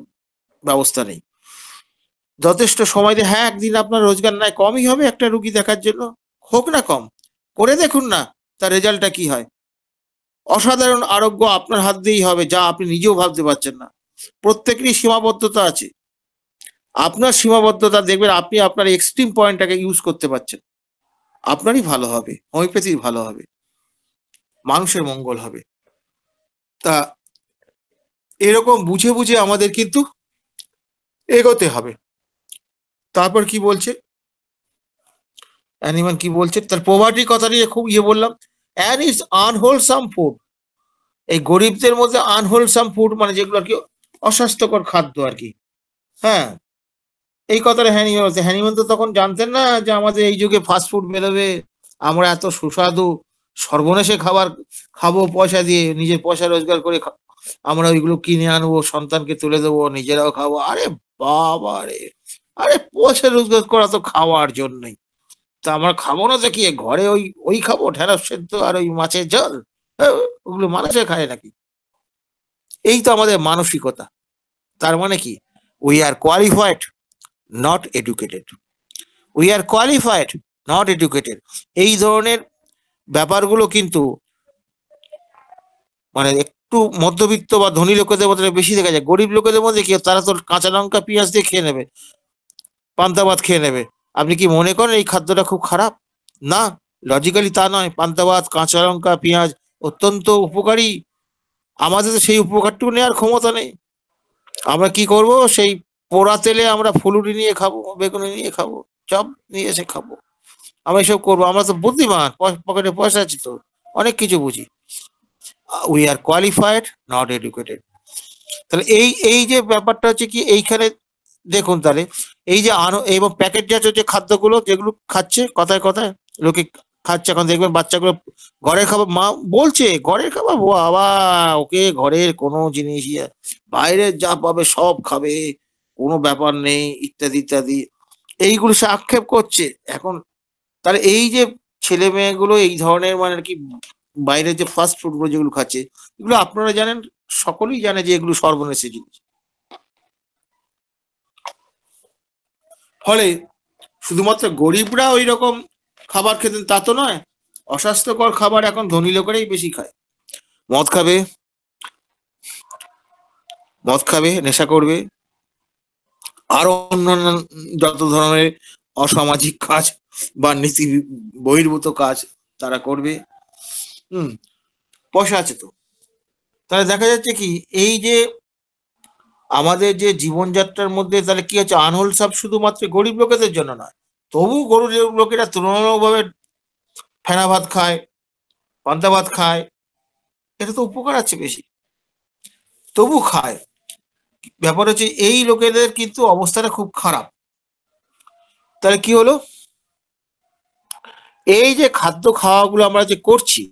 ব্যবস্থা নেই। যথেষ্ট সময় দিয়ে, হ্যাঁ, একদিন আপনার রোজগার নাই কমই হবে একটা রুগী দেখার জন্য, হোক না কম, করে দেখুন না, তার রেজাল্টটা কি হয়? অসাধারণ আরোগ্য আপনার হাত দিয়েই হবে, যা আপনি নিজেও ভাবতে পারছেন না। প্রত্যেকেরই সীমাবদ্ধতা আছে। আপনার সীমাবদ্ধতা দেখবেন আপনি আপনার এক্সট্রিম পয়েন্টটাকে ইউজ করতে পারছেন। আপনারই ভালো হবে, হোমিওপ্যাথির ভালো হবে, মানুষের মঙ্গল হবে। তা এরকম বুঝে বুঝে আমাদের কিন্তু এগোতে হবে। তারপর কি বলছে অ্যানিম্যাল, কি বলছে তার পোভার্টির কথা নিয়ে খুব বললাম। অ্যান্ড ইজ আনহোলসাম ফুড, এই গরিবদের মধ্যে আনহোলসাম ফুড মানে যেগুলো আর কি অস্বাস্থ্যকর খাদ্য আর কি। হ্যাঁ, এই কথাটা হ্যানিম্যান বলছে। হ্যানিম্যান তো তখন জানতেন না যে আমাদের এই যুগে ফাস্ট ফুড বেরোবে, আমরা এত সুস্বাদু সর্বনেশে খাবার খাবো পয়সা দিয়ে, নিজের পয়সা রোজগার করে আমরা ওইগুলো কিনে আনবো, সন্তানকে তুলে দেবো, নিজেরাও খাবো। আরে বাবা রে, আরে পয়সা রোজগার করা তো খাওয়ার জন্যই। তা আমরা খাবো না তো কি, ঘরে ওই ওই খাবো ঢেঁড়স সেদ্ধ আর ওই মাছের ঝোল? ওগুলো মানুষে খায় নাকি? এই তো আমাদের মানসিকতা। তার মানে কি, we are qualified not educated, we are qualified not educated. এই ধরনের ব্যাপারগুলো কিন্তু মানে একটু মধ্যবিত্ত বা ধনী লোকেদের মধ্যে বেশি দেখা যায়। গরিব লোকেদের মধ্যে কি, তারা তো কাঁচা লঙ্কা পেঁয়াজ দিয়ে খেয়ে নেবে, পান্তা ভাত খেয়ে নেবে। আপনি কি মনে করেন এই খাদ্যটা খুব খারাপ? না, লজিক্যালি তা নয়। পান্তা ভাত, কাঁচা লঙ্কা, পেঁয়াজ অত্যন্ত উপকারী। আমাদের তো সেই উপকারটুকু নেওয়ার ক্ষমতা নেই। আমরা কি করব, সেই পোড়া তেলে আমরা ফুলুরি নিয়ে খাবো, বেগুনি নিয়ে খাবো, চপ নিয়ে এসে খাবো, আমরা এসব করবো। আমরা তো বুদ্ধিমান, পকেটে পয়সা আছে তো, অনেক কিছু বুঝি। We are qualified not educated. তাহলে এই এই যে ব্যাপারটা হচ্ছে কি, এইখানে দেখুন তাহলে এই যে এবং প্যাকেট জাতীয় যে খাদ্যগুলো যেগুলো খাচ্ছে, কথায় কথায় লোকে খাচ্ছে, এখন দেখবেন বাচ্চাগুলো ঘরের খাবার, মা বলছে ঘরের খাবার, বাবা ওকে ঘরের কোনো জিনিস বাইরে যা পাবে সব খাবে, কোনো ব্যাপার নেই, ইত্যাদি ইত্যাদি, এইগুলো সে আক্ষেপ করছে এখন। তাহলে এই যে ছেলে মেয়েগুলো এই ধরনের মানে আর কি বাইরের যে ফাস্ট ফুড গুলো যেগুলো খাচ্ছে, এগুলো আপনারা জানেন, সকলেই জানে যে এগুলো সর্বনেশে জিনিস। ফলে শুধুমাত্র গরিবরা ওই রকম খাবার খেতেন তা তো নয়, অস্বাস্থ্যকর খাবার এখন ধনী লোকেরাই বেশি খায়। মদ খাবে, মদ খাবে, নেশা করবে, আরো অন্যান্য যত ধরনের অসামাজিক কাজ বা নীতি বহির্ভূত কাজ তারা করবে। পয়সা আছে তো। তাহলে দেখা যাচ্ছে কি, এই যে আমাদের যে জীবনযাত্রার মধ্যে তাহলে কি হচ্ছে, আনহোলসাম শুধুমাত্র গরিব লোকেদের জন্য নয়, তবু গরিব লোকেরা তুলনামূলকভাবে ফেনা ভাত খায়, পান্তা ভাত খায়, এটা তো উপকার আছে বেশি, তবু খায়। ব্যাপার হচ্ছে এই লোকেদের কিন্তু অবস্থাটা খুব খারাপ। তাহলে কি হলো, এই যে খাদ্য খাওয়াগুলো আমরা যে করছি,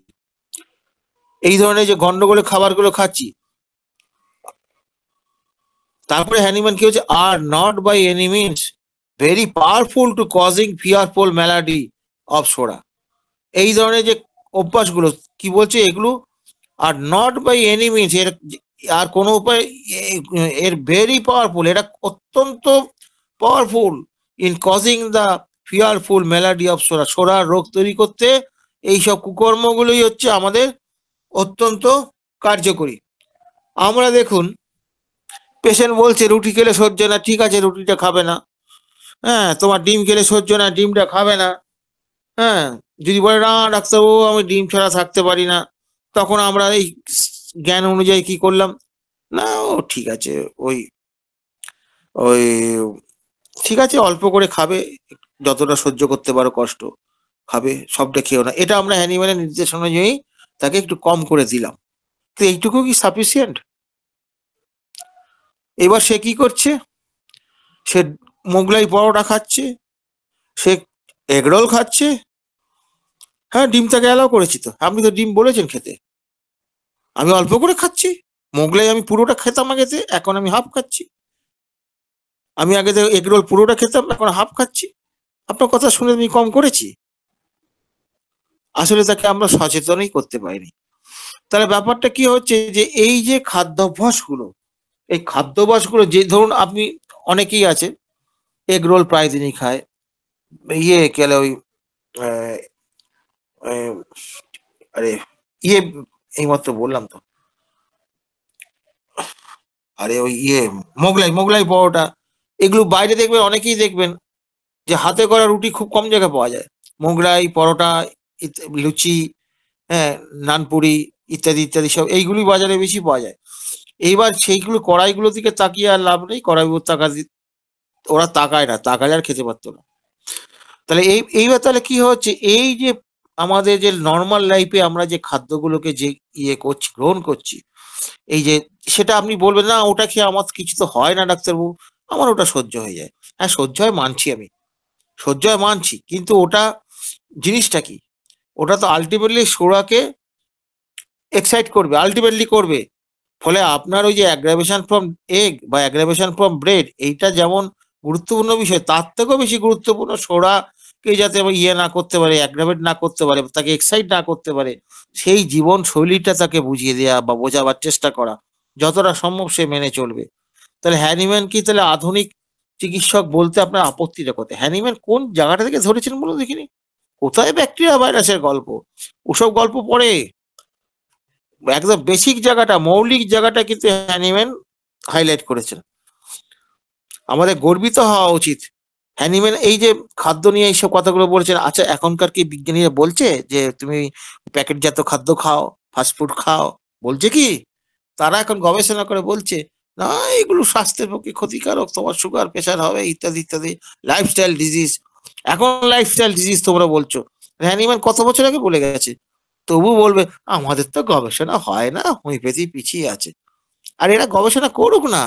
এই ধরনের যে গন্ডগোলের খাবারগুলো খাচ্ছি, তারপরে হ্যানিম্যান কি হচ্ছে, are not by any means very powerful to causing fearful malady of psora. এই ধরনের যে অভ্যাসগুলো কি বলছে, এগুলো are not by any means, এর আর কোনো উপায়, এর ভেরি পাওয়ারফুল, এটা অত্যন্ত powerful in causing the fearful malady of psora. সোডার রোগ তৈরি করতে এইসব কুকর্মগুলোই হচ্ছে আমাদের অত্যন্ত কার্যকরী। আমরা দেখুন, পেশেন্ট বলছে রুটি খেলে সহ্য না, ঠিক আছে রুটিটা খাবে না। হ্যাঁ, তোমার ডিম খেলে সহ্য না, ডিমটা খাবে না। হ্যাঁ, যদি বলে না ডাক্তারবাবু আমি ডিম ছাড়া থাকতে পারি না, তখন আমরা এই জ্ঞান অনুযায়ী কি করলাম, না ও ঠিক আছে, ওই ওই ঠিক আছে অল্প করে খাবে, যতটা সহ্য করতে পারো কষ্ট খাবে, সবটা খেও না। এটা আমরা অ্যানিম্যালের নির্দেশ অনুযায়ী তাকে একটু কম করে দিলাম, তো এইটুকু কি সাফিসিয়েন্ট? এবার সে কি করছে, সে মোগলাই পরোটা খাচ্ছে, সে এগরোল খাচ্ছে। হ্যাঁ, ডিম তাকে অ্যালাউ করেছি তো, আপনি তো ডিম বলেছেন খেতে, আমি অল্প করে খাচ্ছি। মোগলাই আমি পুরোটা খেতাম আগেতে, এখন আমি হাফ খাচ্ছি। আমি আগে এগরোল পুরোটা খেতাম, এখন হাফ খাচ্ছি। আপনার কথা শুনে আমি কম করেছি? আসলে তাকে আমরা সচেতনই করতে পারিনি। তাহলে ব্যাপারটা কি হচ্ছে, যে এই যে খাদ্যাভ্যাসগুলো, এই খাদ্যাভ্যাসগুলো যে ধরুন আপনি, অনেকেই আছে এগরোল প্রায় দিনই খায়, কেলে ওই আরে ইয়ে এইমাত্র বললাম তো, আরে ওই মোগলাই মোগলাই পরোটা, এগুলো বাইরে দেখবেন, অনেকেই দেখবেন যে হাতে করা রুটি খুব কম জায়গায় পাওয়া যায়। মোগলাই পরোটা, লুচি, হ্যাঁ, নানপুরি ইত্যাদি ইত্যাদি সব এইগুলি বাজারে বেশি পাওয়া যায়। এইবার সেইগুলো কড়াইগুলোর দিকে তাকিয়ে আর লাভ নেই, কড়াইগুলো ওরা তাকায় না, তাকালে আর খেতে পারতো না। তাহলে এইবার তাহলে কি হচ্ছে, এই যে আমাদের যে নর্মাল লাইফে আমরা যে খাদ্যগুলোকে যে করছি, গ্রহণ করছি, এই যে সেটা আপনি বলবেন না ওটা খেয়ে আমার কিছু তো হয় না ডাক্তারবাবু, আমার ওটা সহ্য হয়ে যায়। হ্যাঁ, সহ্য হয় মানছি, আমি সহ্য হয় মানছি, কিন্তু ওটা জিনিসটা কি, ওটা তো আলটিমেটলি সোরাকে এক্সাইট করবে, আলটিমেটলি করবে। ফলে আপনার ওই যে অ্যাগ্রাভেশন ফ্রম এগ বা অ্যাগ্রাভেশন ফ্রম ব্রেড, এইটা যেমন গুরুত্বপূর্ণ বিষয়, তার থেকেও বেশি গুরুত্বপূর্ণ সোরাকে যাতে না করতে পারে, অ্যাগ্রাভেট না করতে পারে, তাকে এক্সাইট না করতে পারে, সেই জীবন শৈলীটা তাকে বুঝিয়ে দেওয়া বা বোঝাবার চেষ্টা করা, যতটা সম্ভব সে মেনে চলবে। তাহলে হ্যানিম্যান কি তাহলে আধুনিক চিকিৎসক বলতে আপনার আপত্তিটা কোথায়? হ্যানিম্যান কোন জায়গাটা থেকে ধরেছেন বলে দেখিনি, কোথায় ব্যাকটেরিয়া ভাইরাসের গল্প, ওসব গল্প পড়ে একদম বেসিক জায়গাটা, মৌলিক জায়গাটা কিন্তু হ্যানিম্যান হাইলাইট করেছেন। আমাদের গর্বিত হওয়া উচিত। হ্যানিম্যান এই যে খাদ্য নিয়ে এইসব কথাগুলো বলছেন, আচ্ছা এখনকার কি বিজ্ঞানীরা বলছে যে তুমি প্যাকেটজাত খাদ্য খাও, ফাস্টফুড খাও, বলছে কি? তারা এখন গবেষণা করে বলছে না, এগুলো স্বাস্থ্যের পক্ষে ক্ষতিকারক, তোমার সুগার প্রেশার হবে ইত্যাদি ইত্যাদি, লাইফস্টাইল ডিজিজ। এখন লাইফস্টাইল ডিজিজ তোমরা বলছো, হ্যানিম্যান কত বছর আগে বলে গেছে, তবু বলবে আমাদের তো গবেষণা হয় না, হোমিওপ্যাথি পিছিয়ে আছে। আর এরা গবেষণা করুক না,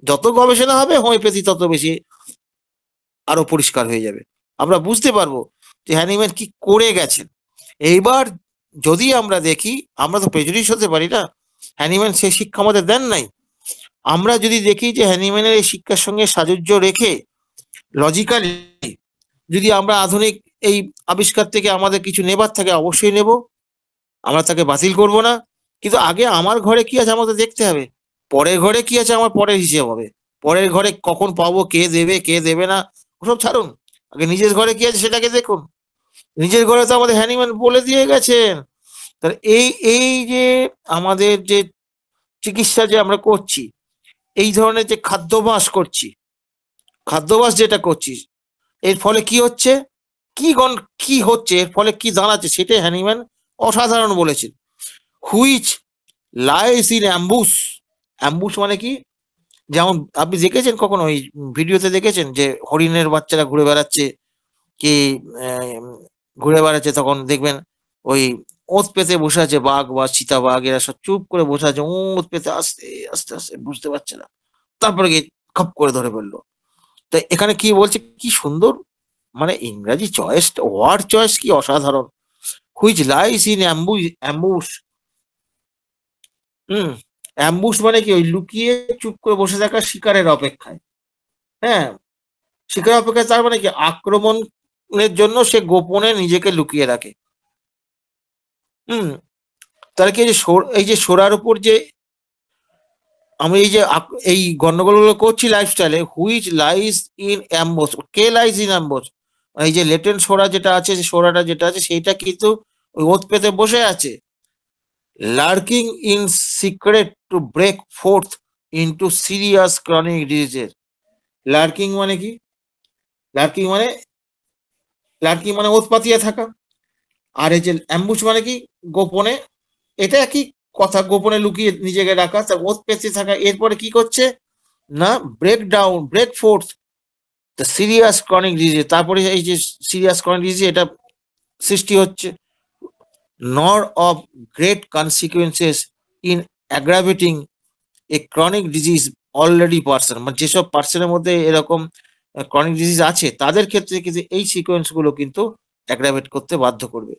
যত গবেষণা হবে হোমিওপ্যাথি তত বেশি আরো পরিষ্কার হয়ে যাবে, আমরা বুঝতে পারবো যে হ্যানিম্যান কি করে গেছেন। এইবার যদি আমরা দেখি, আমরা তো প্রেজুডিস হতে পারি না, হ্যানিম্যান সেই শিক্ষা আমাদের দেন নাই। আমরা যদি দেখি যে হ্যানিম্যানের এই শিক্ষার সঙ্গে সাযুজ্য রেখে লজিক্যালি যদি আমরা আধুনিক এই আবিষ্কার থেকে আমাদের কিছু নেবার থাকে, অবশ্যই নেব, আমরা তাকে বাতিল করব না। কিন্তু আগে আমার ঘরে কি আছে আমাদের দেখতে হবে, পরের ঘরে কি আছে আমার পরের হিসেব হবে। পরের ঘরে কখন পাবো, কে দেবে কে দেবে না, ওসব ছাড়ুন, আগে নিজের ঘরে কি আছে সেটাকে দেখুন। নিজের ঘরে তো আমাদের হ্যানিম্যান বলে দিয়ে গেছেন। তাহলে এই এই যে আমাদের যে চিকিৎসা যে আমরা করছি, এই ধরনের যে খাদ্যাভ্যাস করছি, খাদ্যাভ্যাস যেটা করছি, এর ফলে কি হচ্ছে, কি হচ্ছে, এর ফলে কি দাঁড়াচ্ছে, সেটাই হ্যানিম্যান অসাধারণ বলেছেন। Which lies in ambush. Ambush মানে কি, যেমন আপনি দেখেছেন কখনো ওই ভিডিওতে দেখেছেন যে হরিণের বাচ্চারা ঘুরে বেড়াচ্ছে, কি ঘুরে বেড়াচ্ছে, তখন দেখবেন ওই ওঁত পেতে বসে আছে বাঘ বা চিতাবাঘ, এরা সব চুপ করে বসে আছে, ওঁত পেতে আস্তে আস্তে আস্তে, বুঝতে পারছে না, তারপরে গিয়ে খপ করে ধরে ফেললো। তো এখানে কি বলছে, কি সুন্দর, মানে ইংরাজি চয়েস, ওয়ার্ড চয়েস কি অসাধারণ। Which lies in ambush. Hmm, ambush মানে কি, ওই লুকিয়ে চুপ করে বসে থাকা শিকারের অপেক্ষায়। হ্যাঁ, শিকারের অপেক্ষায়, তার মানে কি আক্রমণের জন্য সে গোপনে নিজেকে লুকিয়ে রাখে। হুম, তাহলে কি এই যে সোরার উপর যে আমি এই যে এই গন্ডগোলগুলো করছি লাইফস্টাইলে, হুইচ লাইস ইন অ্যাম্বোস, কে লাইস ইন অ্যাম্বোস, এই যে লেটেন্ট সোরা যেটা আছে, সোরাটা যেটা আছে সেইটা কিন্তু ওই ওত পেতে বসে আছে, lurking in secret to break forth into serious chronic diseases. Lurking মানে কি, লার্কিং মানে, লার্কিং মানে ওত পাতিয়া থাকা, আর এই যে অ্যাম্বুশ মানে কি, গোপনে, এটা একই কথা, গোপনে লুকিয়ে নিজেকে রাখা, তার ওত পেতে থাকা। এরপরে কি করছে না, break down, break forth the serious chronic disease, তারপরে এই যে সিরিয়াস ক্রনিক ডিজিজ এটা সৃষ্টি হচ্ছে, নর of great consequences in অ্যাগ্রাভেটিং A chronic disease already person, মানে যেসব পার্সনের মধ্যে এরকম ক্রনিক ডিজিজ আছে তাদের ক্ষেত্রে কিন্তু এই সিকোয়েন্স গুলো কিন্তু অ্যাগ্রাভেট করতে বাধ্য করবে।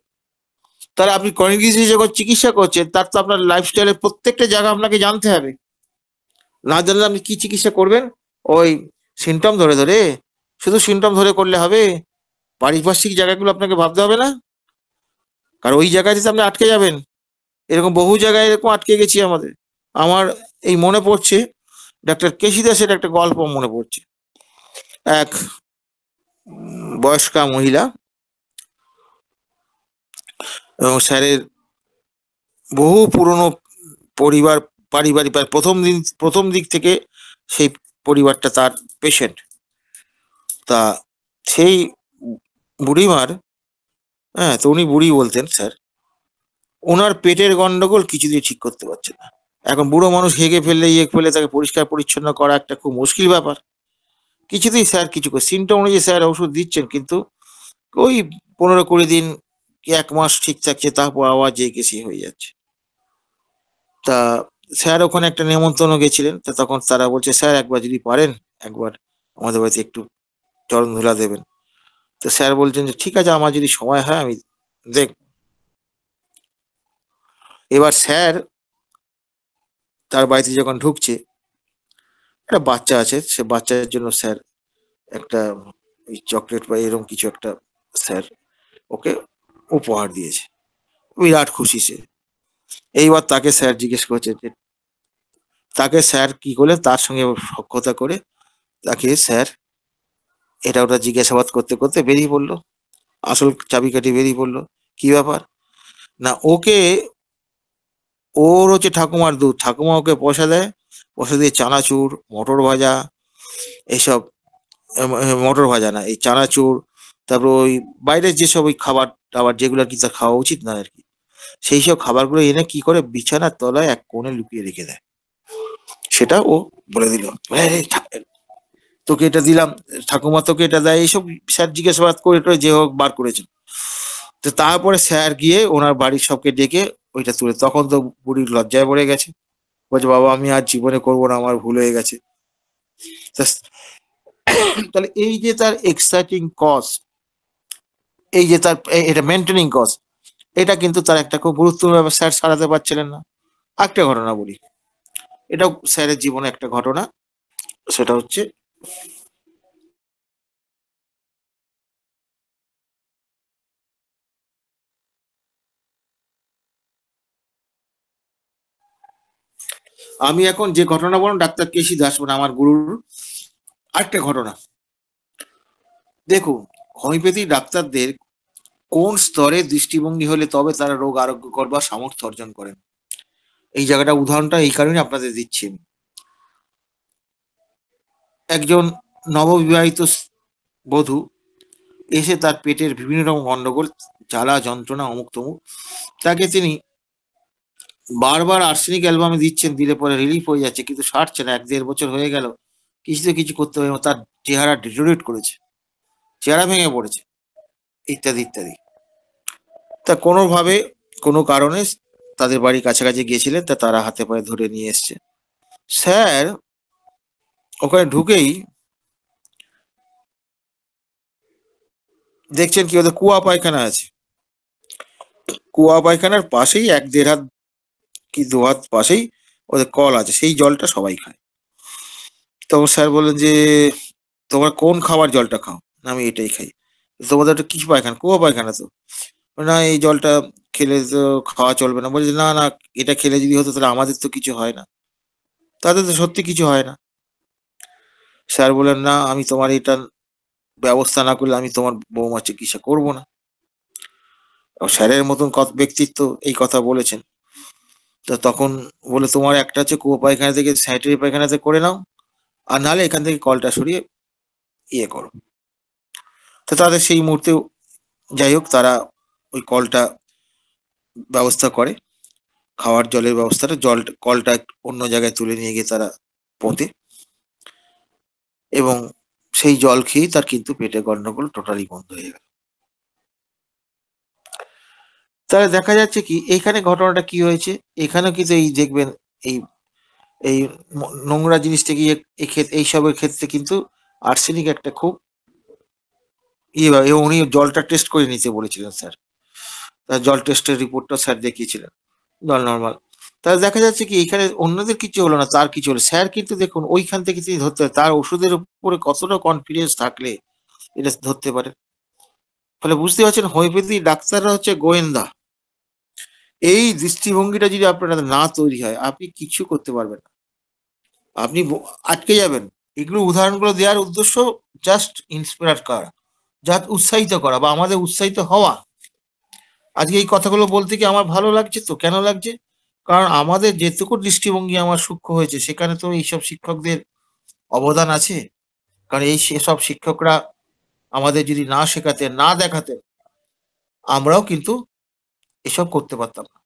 তাহলে আপনি ক্রনিক ডিজিজ যখন চিকিৎসা করছেন, তার তো আপনার লাইফস্টাইলের প্রত্যেকটা জায়গা আপনাকে জানতে হবে, না জানলে আপনি কি চিকিৎসা করবেন? ওই সিমটম ধরে ধরে, শুধু সিমটম ধরে করলে হবে? পারিপার্শ্বিক জায়গাগুলো আপনাকে ভাবতে হবে না? কারণ ওই জায়গায় আপনি আটকে যাবেন, এরকম বহু জায়গায় এরকম আটকে গেছি আমাদের। আমার এই মনে পড়ছে ডাক্তার কেশি দাসের একটা গল্প মনে পড়ছে। এক বয়স্কা মহিলা এবং স্যারের বহু পুরনো পরিবার, পারিবারিক প্রথম দিক থেকে সেই পরিবারটা তার পেশেন্ট। তা সেই বুড়িমার, হ্যাঁ, তো উনি বুড়ি বলতেন স্যার, ওনার পেটের গন্ডগোল কিছুতেই ঠিক করতে পারছেন না। এখন বুড়ো মানুষ হেগে ফেললে ফেলে তাকে পরিষ্কার পরিচ্ছন্ন করা একটা খুব মুশকিল ব্যাপার। কিছুতেই স্যার কিছু করে সিমটম অনুযায়ী স্যার ওষুধ দিচ্ছেন, কিন্তু ওই 15-20 দিন কি 1 মাস ঠিক থাকছে, তারপর আবার যে কেসি হয়ে যাচ্ছে। তা স্যার ওখানে একটা নেমন্তন্ন গেছিলেন, তা তখন তারা বলছে স্যার একবার যদি পারেন একবার আমাদের বাড়িতে একটু চরণ ধুলা দেবেন। তো স্যার বলছেন যে ঠিক আছে, আমার যদি সময় হয় আমি দেখ। এবার স্যার তার বাড়িতে যখন ঢুকছে, একটা বাচ্চা আছে, সে বাচ্চার জন্য স্যার একটা ওই চকলেট বা এরকম কিছু একটা স্যার ওকে উপহার দিয়েছে। বিরাট খুশি সে। এইবার তাকে স্যার জিজ্ঞেস করছে যে তাকে স্যার কি করলেন, তার সঙ্গে সখ্যতা করে তাকে স্যার এটা ওটা জিজ্ঞাসাবাদ করতে করতে বেরিয়ে পড়লো, আসল চাবিকাঠি বেরিয়ে পড়লো। কি ব্যাপার না, ওকে ওর হচ্ছে ঠাকুমার দুধ, ঠাকুমা ওকে পয়সা দেয়, পয়সা দিয়ে চানাচুর, মটর ভাজা, এইসব, মটর ভাজা না, এই চানাচুর, তারপর ওই বাইরের যেসব ওই খাবার টাবার যেগুলো কি তার খাওয়া উচিত না আর কি, সেই সব খাবারগুলো এনে কি করে বিছানার তলায় এক কোণে লুকিয়ে রেখে দেয়। সেটা ও বলে দিল, তোকে এটা দিলাম, ঠাকুমা তোকে এটা দেয়, এইসব স্যার জিজ্ঞাসাবাদ করে টোরে যে হোক বার করেছেন। তো তারপরে স্যার গিয়ে ওনার বাড়ির সবকে ডেকে ওইটা তুলে, তখন তো বুড়ির লজ্জায় পড়ে গেছে, বলছে বাবা আমি আর জীবনে করবো না, আমার ভুল হয়ে গেছে। তাহলে এই যে তার এক্সাইটিং কজ, এই যে তার এটা মেনটেনিং কজ, এটা কিন্তু তার একটা খুব গুরুত্বপূর্ণ ব্যাপার, স্যার সারাতে পারছিলেন না। একটা ঘটনা বলি, এটাও স্যারের জীবনে একটা ঘটনা। সেটা হচ্ছে আমি এখন যে ঘটনা বললাম ডাক্তার কেসি দাস মানে আমার গুরুর আরেকটা ঘটনা। দেখুন, হোমিওপ্যাথি ডাক্তারদের কোন স্তরে দৃষ্টিভঙ্গি হলে তবে তারা রোগ আরোগ্য করবার সামর্থ্য অর্জন করেন, এই জায়গাটা উদাহরণটা এই কারণে আপনাদের দিচ্ছি। একজন নববিবাহিত বধূ এসে তার পেটের বিভিন্ন রকম গন্ডগোল, জ্বালা যন্ত্রণা অমুক তমুক, তাকে তিনি বারবার আর্সেনিক অ্যালবামে দিচ্ছেন, দিলে পরে রিলিফ হয়ে যাচ্ছে, কিন্তু সারছে না। 1-1.5 বছর হয়ে গেল, কিছুতে কিছু করতে হবে, তার চেহারা ডিটোরিয়েট করেছে, চেহারা ভেঙে পড়েছে, ইত্যাদি ইত্যাদি। তা কোনোভাবে কোনো কারণে তাদের বাড়ির কাছাকাছি গিয়েছিলেন, তা তারা হাতে পায়ে ধরে নিয়ে এসছে। স্যার ওখানে ঢুকেই দেখছেন কি ওদের কুয়া পায়খানা আছে, কুয়া পায়খানার পাশেই 1-1.5 হাত কি 2 হাত পাশেই ওদের কল আছে, সেই জলটা সবাই খায়। তখন স্যার বললেন যে তোমরা কোন খাবার জলটা খাও? না আমি এটাই খাই। তোমাদের ওটা কি পায়খানা? কুয়া পায়খানা তো। না এই জলটা খেলে তো খাওয়া চলবে না। বলছে না না, এটা খেলে যদি হতো তাহলে আমাদের তো কিছু হয় না। তাদের তো সত্যি কিছু হয় না। স্যার বললেন না, আমি তোমার এটার ব্যবস্থা না করলে আমি তোমার বৌমার চিকিৎসা করবো না। স্যারের মতন ব্যক্তিত্ব এই কথা বলেছেন। তো তখন বলে তোমার একটা হচ্ছে কুয়ো পায়খানা থেকে স্যানিটারি পায়খানাতে করে নাও, আর নাহলে এখান থেকে কলটা সরিয়ে ইয়ে করো। তো তাদের সেই মুহূর্তে যাই হোক তারা ওই কলটা ব্যবস্থা করে, খাওয়ার জলের ব্যবস্থাটা, কলটা অন্য জায়গায় তুলে নিয়ে গিয়ে তারা পোঁতে, এবং সেই জল খেয়েই তার কিন্তু পেটে গন্ডগোল টোটালি বন্ধ হয়ে গেল। তাহলে দেখা যাচ্ছে কি এইখানে ঘটনাটা কি হয়েছে, এখানেও কিন্তু এই দেখবেন এই এই নোংরা জিনিস থেকে এইসবের ক্ষেত্রে কিন্তু আর্সেনিক একটা খুব এবং উনি জলটা টেস্ট করে নিতে বলেছিলেন স্যার, তার জল টেস্টের রিপোর্টটা স্যার দেখিয়েছিলেন, জল নর্মাল। তাহলে দেখা যাচ্ছে কি এখানে অন্যদের কিছু হলো না, তার কিছু হলো। স্যার কিন্তু দেখুন ওইখান থেকে তিনি ধরতে পারে তার ওষুধের উপরে কতটা কনফিডেন্স থাকলে এটা ধরতে পারে। ফলে বুঝতে পারছেন হোমিওপ্যাথি ডাক্তাররা হচ্ছে গোয়েন্দা। এই দৃষ্টিভঙ্গিটা যদি আপনার না তৈরি হয় আপনি কিছু করতে পারবেন না, আপনি আটকে যাবেন। এগুলো উদাহরণগুলো দেওয়ার উদ্দেশ্য জাস্ট ইন্সপায়ার করা, যা উৎসাহিত করা বা আমাদের উৎসাহিত হওয়া। আজকে এই কথাগুলো বলতে কি আমার ভালো লাগছে? তো কেন লাগছে? কারণ আমাদের যেটুকু দৃষ্টিভঙ্গি আমার সূক্ষ্ম হয়েছে সেখানে তো এইসব শিক্ষকদের অবদান আছে। কারণ সেসব শিক্ষকরা আমাদের যদি না শেখাতেন, না দেখাতেন, আমরাও কিন্তু এসব করতে পারতাম না।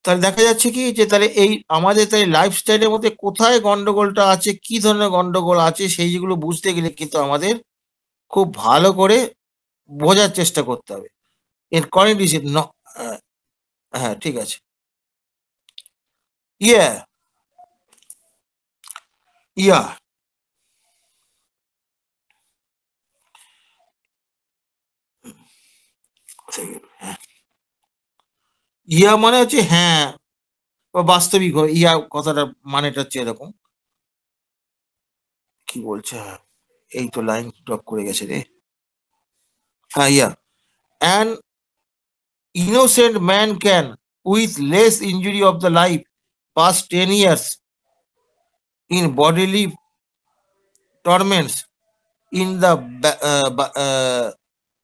তাহলে দেখা যাচ্ছে কি যে তাহলে এই আমাদের তাহলে লাইফস্টাইলের মধ্যে কোথায় গন্ডগোলটা আছে, কি ধরনের গন্ডগোল আছে সেইগুলো বুঝতে গেলে কিন্তু আমাদের খুব ভালো করে বোঝার চেষ্টা করতে হবে। এর কনিডিসিভ হ্যাঁ, ঠিক আছে। ইয়া, ইয়া, ইয়া মানে হচ্ছে হ্যাঁ বা বাস্তবিক ইয়া কথাটার মানেটা হচ্ছে এরকম। কি বলছে? হ্যাঁ, এই তো লাইন ড্রপ করে গেছে রে। হ্যাঁ, yeah. An innocent man can, with less injury of the life, pass 10 years in bodily torments in the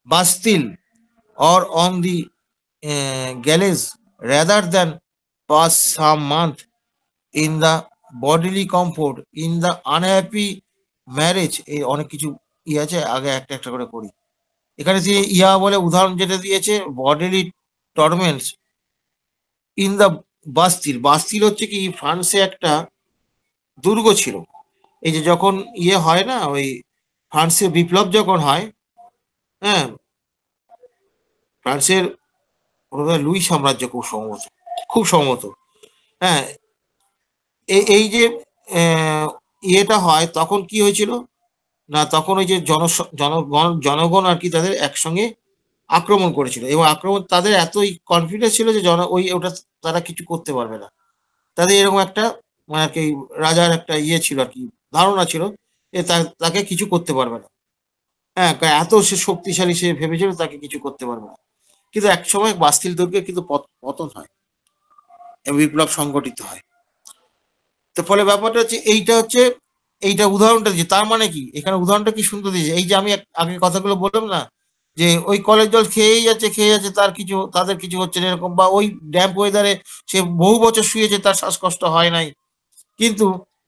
Bastille or on the galleys rather than pass some month in the bodily comfort in the unhappy marriage। এই অনেক কিছু আছে, আগে একটা একটা করে করি। এখানে যে ইয়া বলে উদাহরণ যেটা দিয়েছে bodily torments in the Bastille. Bastille হচ্ছে কি ফ্রান্সে একটা দুর্গ ছিল। এই যে যখন ইয়ে হয় না, ওই ফ্রান্সের বিপ্লব যখন হয়, হ্যাঁ, ফ্রান্সের বোধহয় লুই সাম্রাজ্য খুব সম্ভবত, খুব সম্ভবত, হ্যাঁ, এই যে ইয়েটা হয় তখন কি হয়েছিল না, তখন ওই যে জনগণ আর কি তাদের একসঙ্গে আক্রমণ করেছিল এবং আক্রমণ তাদের এতই কনফিডেন্স ছিল যে ওটা তারা কিছু করতে পারবে না। তাদের এরকম একটা মানে আর কি রাজার একটা ইয়ে ছিল আর কি, ধারণা ছিল যে তাকে কিছু করতে পারবে না। হ্যাঁ, এত সে শক্তিশালী সে ভেবেছিল তাকে কিছু করতে পারবে না। কিন্তু একসময় বাস্তিল দুর্গে কিন্তু পতন হয় এবং বিপ্লব সংগঠিত হয়। তো ফলে ব্যাপারটা হচ্ছে এইটা উদাহরণটা দিয়েছে। তার মানে কি এখানে উদাহরণটা কি সুন্দর দিয়েছে, এই যে আমি আগে কথাগুলো বললাম না যে ওই কলের জল খেয়েই যাচ্ছে তাদের কিছু হচ্ছে না এরকম, বা ওই ড্যাম্প ওয়েদারে সে বহু বছর শুয়েছে তার শ্বাসকষ্ট হয় নাই, কিন্তু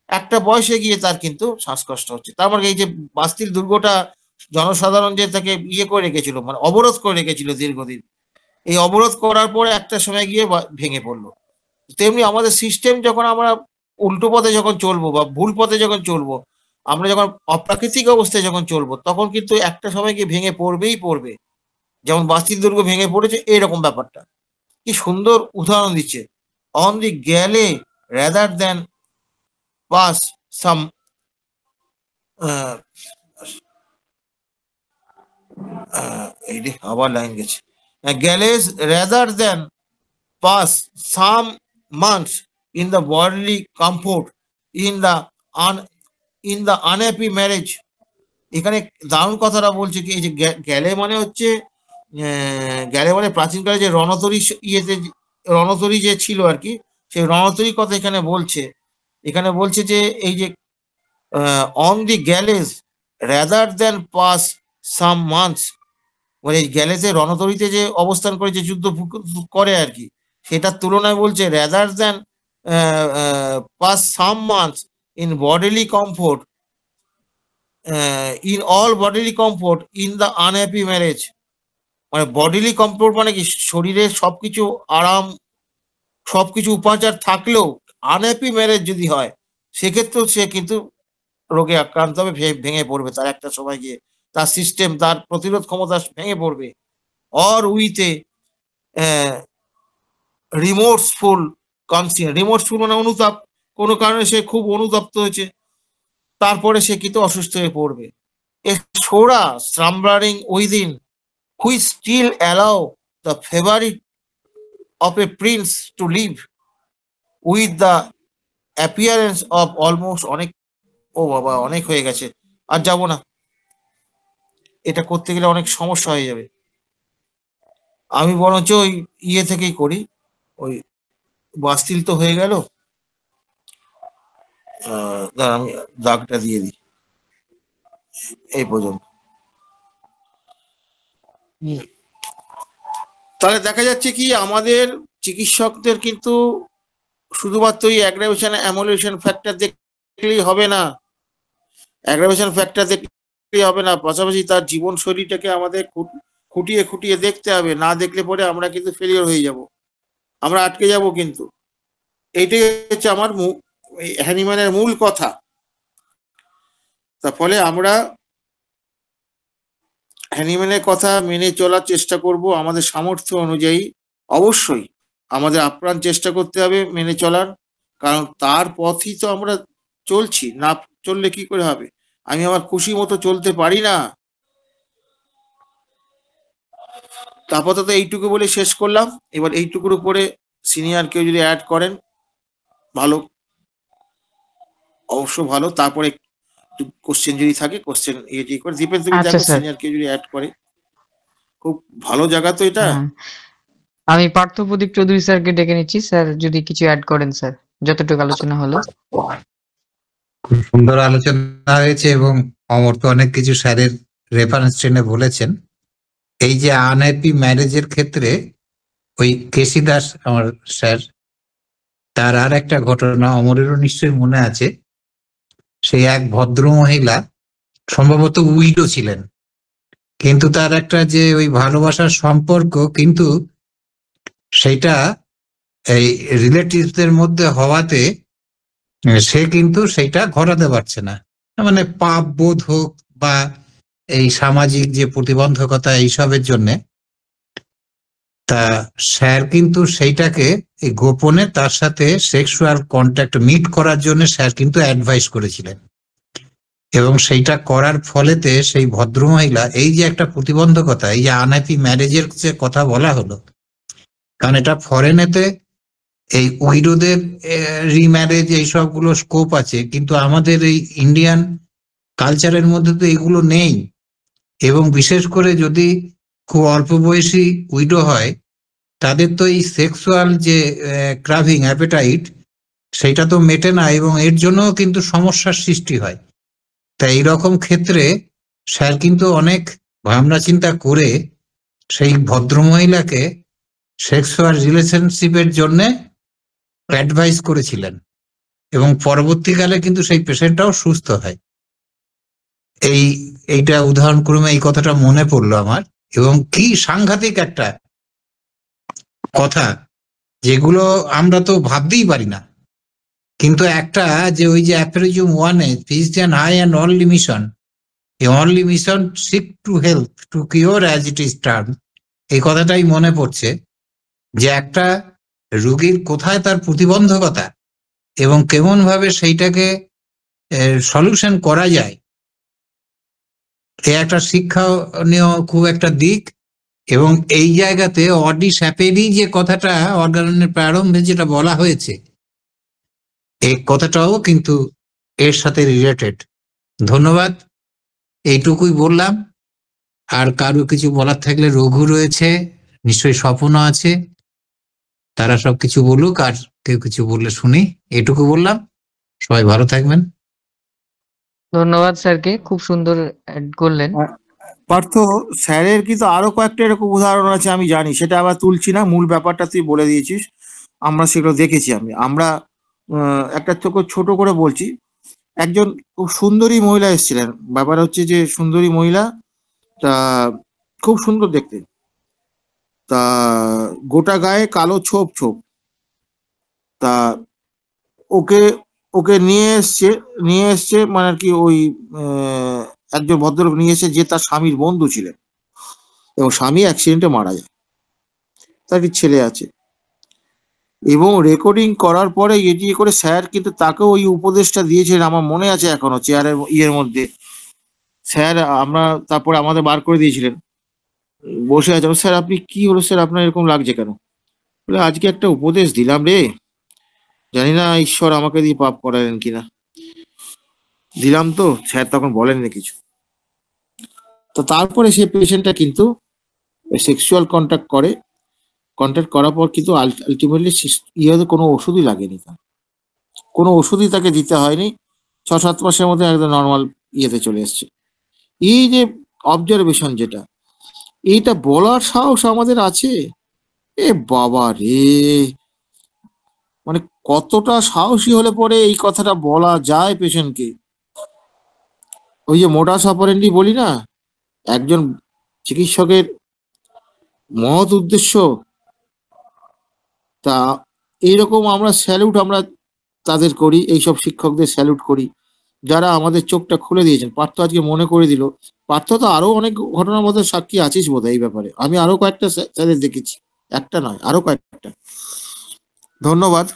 একটা বয়সে গিয়ে তার কিন্তু শ্বাসকষ্ট হচ্ছে। তার মানে এই যে বাস্তিল দুর্গটা জনসাধারণ যে তাকে ইয়ে করে রেখেছিল, মানে অবরোধ করে রেখেছিল দীর্ঘদিন, এই অবরোধ করার পরে একটা সময় গিয়ে ভেঙে পড়লো। তেমনি আমাদের সিস্টেম যখন আমরা উল্টো পথে যখন চলবো বা ভুল পথে যখন চলবো, আমরা যখন অপ্রাকৃতিক অবস্থায় যখন চলবো, তখন কিন্তু একটা সময় গিয়ে ভেঙে পড়বেই পড়বে। যেমন বাস্তিল দুর্গ ভেঙে পড়েছে এইরকম ব্যাপারটা। কি সুন্দর উদাহরণ দিচ্ছে। অন দি গেলে রাদার দ্যান পাস সাম এই রে আবার লাইন গেছে। Galleys rather than pass some months in the bodily comfort in the un in the unhappy marriage। এখানে দারুণ কথাটা বলছে কি, এই যে গেলে মানে হচ্ছে গেলে মানে প্রাচীনকালে যে রণতরী যে ছিল আর কি, সেই রণতরী কথা এখানে বলছে। এখানে বলছে যে এই যে on the galleys rather than pass some months, মানে গ্যালেসে রণতরীতে যে অবস্থান করে যে যুদ্ধ করে আর কি, সেটার তুলনায় বলছে rather than pass some months in bodily comfort, in all bodily comfort in the unhappy marriage. মানে বডিলি কমফোর্ট মানে কি শরীরের সবকিছু আরাম, সবকিছু উপাচার থাকলেও আনহ্যাপি ম্যারেজ যদি হয়, সেক্ষেত্রেও সে কিন্তু রোগে আক্রান্ত হবে, ভেঙে পড়বে তার একটা সময় গিয়ে, তার সিস্টেম, তার প্রতিরোধ ক্ষমতা ভেঙে পড়বে। অর উইথ এ রিমোর্সফুল কনসিয়াস, রিমোর্সফুল মানে অনুতাপ, কোনো কারণে সে খুব অনুতপ্ত হয়েছে, তারপরে সে কিন্তু অসুস্থ হয়ে পড়বে। A psora slumbering within which still allow the favourite of a prince to live with the appearance of almost অনেক, ও বাবা অনেক হয়ে গেছে, আর যাবো না, এটা করতে গেলে অনেক সমস্যা হয়ে যাবে। আমি বরঞ্চ ওই ইয়ে থেকেই করি, ওই বাস্তিল তো হয়ে গেল, আমি দাগটা দিয়ে দিই এই পর্যন্ত। তাহলে দেখা যাচ্ছে কি আমাদের চিকিৎসকদের কিন্তু শুধুমাত্র ওই অ্যাগ্রাভেশন অ্যামোলেশন ফ্যাক্টর দেখলেই হবে না, অ্যাগ্রাভেশন ফ্যাক্টর দেখলেই হবে না, পাশাপাশি তার জীবনশৈলীটাকে আমাদের খুঁটিয়ে খুঁটিয়ে দেখতে হবে। না দেখলে পরে আমরা কিন্তু ফেলিওর হয়ে যাব, আমরা আটকে যাব। কিন্তু এইটাই হচ্ছে আমার হ্যানিম্যানের মূল কথা। তার ফলে আমরা হ্যানিম্যানের কথা মেনে চলার চেষ্টা করব আমাদের সামর্থ্য অনুযায়ী। অবশ্যই আমাদের আপ্রাণ চেষ্টা করতে হবে মেনে চলার, কারণ তার পথই তো আমরা চলছি, না চললে কি করে হবে? আমি আমার খুশি মতো চলতে পারি না। আপাতত এইটুকু বলে শেষ করলাম। এবার এইটুকুর উপরে সিনিয়র কেউ যদি অ্যাড করেন ভালো, অবশ্য ভালো। তারপরে একটু কোশ্চেন যদি থাকে কোশ্চেন ইয়ে করে দীপেন তুমি আচ্ছা দেখো স্যার। সিনিয়র কেউ যদি অ্যাড করে। খুব ভালো জায়গা তো এটা। হ্যাঁ, আমি পার্থ প্রদীপ চৌধুরী স্যারকে ডেকে নিচ্ছি, স্যার যদি কিছু অ্যাড করেন স্যার, যতটুকু আলোচনা হলো। খুব সুন্দর আলোচনা হয়েছে এবং অমর তো অনেক কিছু স্যারের রেফারেন্স টেনে বলেছেন। এই যে আনহ্যাপি ম্যারেজের ক্ষেত্রে ওই কেসি দাস আমার স্যার, তার আর একটা ঘটনা অমরেরও নিশ্চয়ই মনে আছে। সেই এক ভদ্র মহিলা সম্ভবত উইডো ছিলেন, কিন্তু তার একটা যে ওই ভালোবাসার সম্পর্ক, কিন্তু সেইটা এই রিলেটিভসদের মধ্যে হওয়াতে সে কিন্তু সেইটা ঘটাতে পারছে না। মানে পাপ বোধ হোক বা এই সামাজিক যে প্রতিবন্ধকতা এইসবের জন্য, তা স্যার কিন্তু সেইটাকে এই গোপনে তার সাথে সেক্সুয়াল কন্ট্যাক্ট মিট করার জন্য স্যার কিন্তু অ্যাডভাইস করেছিলেন। এবং সেইটা করার ফলেতে সেই ভদ্রমহিলা, এই যে একটা প্রতিবন্ধকতা, এই যে আনহ্যাপি ম্যারেজের যে কথা বলা হলো, কারণ এটা ফরেনেতে এই উইডোদের রিম্যারেজ এইসবগুলো স্কোপ আছে, কিন্তু আমাদের এই ইন্ডিয়ান কালচারের মধ্যে তো এগুলো নেই। এবং বিশেষ করে যদি খুব অল্প বয়সী উইডো হয়, তাদের তো এই সেক্সুয়াল যে ক্রাভিং অ্যাপেটাইট সেটা তো মেটে না, এবং এর জন্যও কিন্তু সমস্যার সৃষ্টি হয়। তাই এইরকম ক্ষেত্রে স্যার কিন্তু অনেক ভাবনা চিন্তা করে সেই ভদ্রমহিলাকে সেক্সুয়াল রিলেশনশিপের জন্য অ্যাডভাইস করেছিলেন, এবং পরবর্তীকালে কিন্তু সেই পেশেন্টটাও সুস্থ হয়। এইটা উদাহরণক্রমে এই কথাটা মনে পড়লো আমার। এবং কি সাংঘাতিক একটা কথা, যেগুলো আমরা তো ভাবতেই পারি না। কিন্তু একটা যে ওই যে অ্যাফোরিজম 1-এ fixed and high and only mission, এই only mission seek to help to cure as it is term, এই কথাটাই মনে পড়ছে যে একটা রোগীর কোথায় তার প্রতিবন্ধকতা এবং কেমন ভাবে সেইটাকে সলিউশন করা যায়, এ একটা শিক্ষণীয় খুব একটা দিক। এবং এই জায়গাতে অডি স্যাপেরই যে কথাটা অর্গানের প্রারম্ভে যেটা বলা হয়েছে, এই কথাটাও কিন্তু এর সাথে রিলেটেড। ধন্যবাদ, এইটুকুই বললাম। আর কারো কিছু বলার থাকলে রঘু রয়েছে, নিশ্চয়ই স্বপনও আছে, তারা সব কিছু বলুক। আর কেউ কিছু বললে শুনি, এটুকু বললাম। সবাই ভালো থাকবেন। ধন্যবাদ স্যারকে, খুব সুন্দর অ্যাড করলেন। পার্থ, স্যারের কিন্তু আরো কয়েকটা এরকম উদাহরণ আছে আমি জানি, সেটা আবার তুলছি না। মূল ব্যাপারটা তুই বলে দিয়েছিস, আমরা সেগুলো দেখেছি। আমরা একটা ছোট করে বলছি। একজন খুব সুন্দরী মহিলা এসেছিলেন। ব্যাপার হচ্ছে যে সুন্দরী মহিলা, তা খুব সুন্দর দেখতে, তা গোটা গায়ে কালো ছোপ ছোপ। তা ওকে ওকে নিয়ে এসছে মানে আর কি ওই একজন ভদ্রলোক নিয়ে এসে, যে তার স্বামীর বন্ধু ছিলেন, এবং স্বামী অ্যাক্সিডেন্টে মারা যায়, তার একটি ছেলে আছে। এবং রেকর্ডিং করার পরে এটি করে স্যার কিন্তু তাকেও ওই উপদেশটা দিয়েছিলেন, আমার মনে আছে এখনো, চেয়ারের ইয়ের মধ্যে। স্যার তারপরে আমাদের বার করে দিয়েছিলেন, বসে আছে। স্যার আপনি কি হলো স্যার, আপনার এরকম লাগছে কেন? বলে আজকে একটা উপদেশ দিলাম রে, জানি না ঈশ্বর আমাকে দিয়ে পাপ করালেন কিনা, দিলাম তো। স্যার তখন বলেননি কিছু। তো তারপরে সেই পেশেন্টটা কিন্তু সেক্সুয়াল কন্ট্যাক্ট করার পর কিন্তু আলটিমেটলি ইয়েতে কোনো ওষুধই লাগেনি, তার কোনো ওষুধই তাকে দিতে হয়নি। 6-7 মাসের মধ্যে একদম নর্মাল ইয়েতে চলে এসছে। এই যে অবজারভেশন, যেটা এইটা বলার সাহস আমাদের আছে, এ বাবা রে, মানে কতটা সাহসী হলে পরে এই কথাটা বলা যায় পেশেন্টকে? ওই যে মোডাস অপারেন্ডি বলি না, একজন চিকিৎসকের মহৎ উদ্দেশ্য, তা এইরকম আমরা স্যালুট আমরা তাদের করি, এইসব শিক্ষকদের স্যালুট করি যারা আমাদের চোখটা খুলে দিয়েছেন। পার্থ আজকে মনে করে দিল। পার্থ তো আরো অনেক ঘটনার মধ্যে সাক্ষী আছিস বোধ এই ব্যাপারে, আমি আরো কয়েকটা স্যারের দেখেছি, একটা নয় আরো কয়েকটা। ধন্যবাদ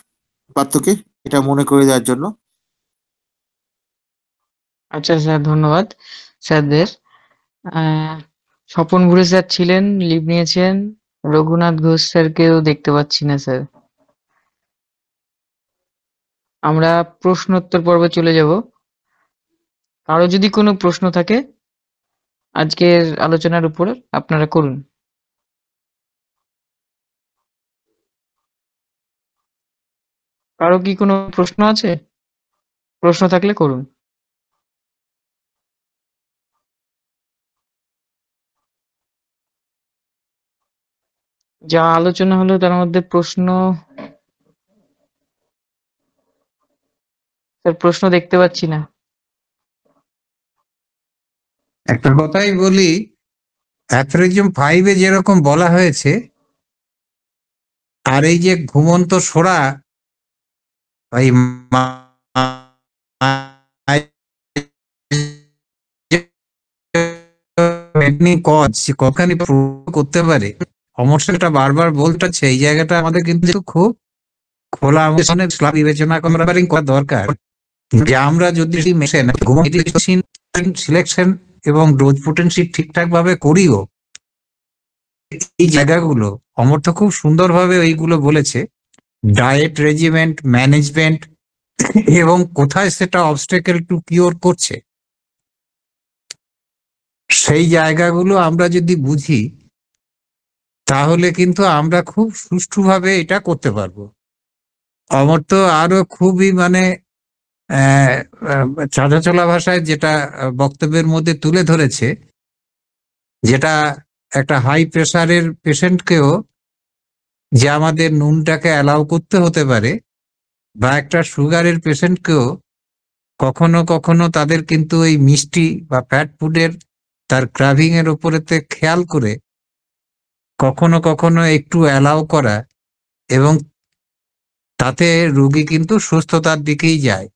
পার্থকে এটা মনে করে দেওয়ার জন্য। আচ্ছা স্যার, ধন্যবাদ স্যারদের। স্বপন ঘুরে স্যার ছিলেন, লিভ নিয়েছেন। রঘুনাথ ঘোষ স্যারকেও দেখতে পাচ্ছি না স্যার। আমরা প্রশ্নোত্তর পর্বে চলে যাব। কারো যদি কোনো প্রশ্ন থাকে আজকের আলোচনার উপর আপনারা করুন। কারো কি কোনো প্রশ্ন আছে? প্রশ্ন থাকলে করুন। যা আলোচনা হলো তার মধ্যে প্রশ্ন দেখতে পাচ্ছি না। একটা কথাই বলি, অ্যাফোরিজম 5-এ যেরকম বলা হয়েছে, আর এই যে ঘুমন্ত সোরা, ওই কখনই করতে পারে, সমস্যাটা বারবার বলতে হচ্ছে। এই জায়গাটা আমাদের কিন্তু খুব খোলা বিবেচনা করা দরকার, যে আমরা যদি সিলেকশন এবং ডোজ পোটেন্সি ঠিকঠাক ভাবে করিও, এই জায়গাগুলো অমর্থ খুব সুন্দরভাবে ওইগুলো বলেছে। ডায়েট রেজিমেন্ট, ম্যানেজমেন্ট, এবং কোথায় সেটা অবস্টেকেল টু কিওর করছে, সেই জায়গাগুলো আমরা যদি বুঝি তাহলে কিন্তু আমরা খুব সুষ্ঠুভাবে এটা করতে পারবো। অমর্ত্য আরো খুবই মানে চাঁচাচলা ভাষায় যেটা বক্তব্যের মধ্যে তুলে ধরেছে, যেটা একটা হাই প্রেসারের পেশেন্টকেও যে আমাদের নুনটাকে অ্যালাউ করতে হতে পারে, বা একটা সুগারের পেশেন্টকেও কখনো কখনো তাদের কিন্তু এই মিষ্টি বা ফ্যাট ফুডের তার ক্রাভিং এর উপরেতে খেয়াল করে কখনো কখনো একটু অ্যালাউ করা, এবং তাতে রোগী কিন্তু সুস্থতার দিকেই যায়।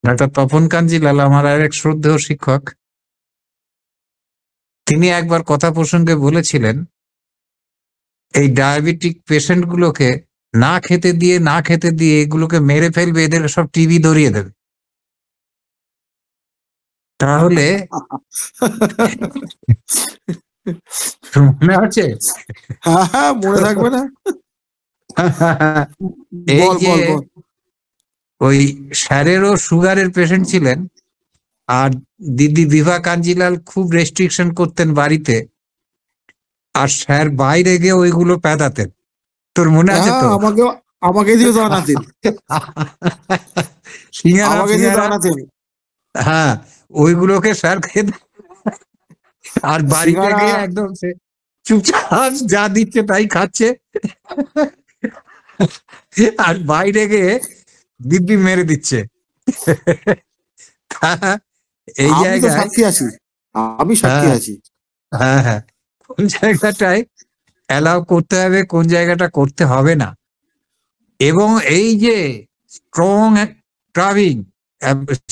ডাক্তার তপন কাঞ্জিলাল, আমার আর এক শ্রদ্ধেয় শিক্ষক, তিনি একবার কথা প্রসঙ্গে বলেছিলেন, এই ডায়াবেটিক পেশেন্ট গুলোকে না খেতে দিয়ে এগুলোকে মেরে ফেলবে, এদের সব টিবি ধরিয়ে দেবে। তাহলে মনে আছে? হ্যাঁ মনে থাকবে না? এই বল যে বল বল। ওই স্যারেরও সুগারের পেশেন্ট ছিলেন, আর দিদি বিভা কাঞ্জিলাল খুব রেস্ট্রিকশন করতেন বাড়িতে, আর স্যার বাইরে গিয়ে ওইগুলো পেদাতেন। তোর মনে আছে তো? আমাকে দিয়ে তো আনাতেন, সিঙ্গারা আমাকে দিয়ে তো আনাতেন। হ্যাঁ, ওইগুলোকে স্যার খেতে, আর বাড়িতে গিয়ে একদম সে চুপচাপ যা দিচ্ছে তাই খাচ্ছে, আর বাইরে গিয়ে দিব্যি মেরে দিচ্ছে। এই জায়গায় সাক্ষী আছি, আমি সাক্ষী আছি। হ্যাঁ হ্যাঁ, কোন জায়গাটায় অ্যালাউ করতে হবে, কোন জায়গাটা করতে হবে না, এবং এই যে স্ট্রং ক্রাভিং,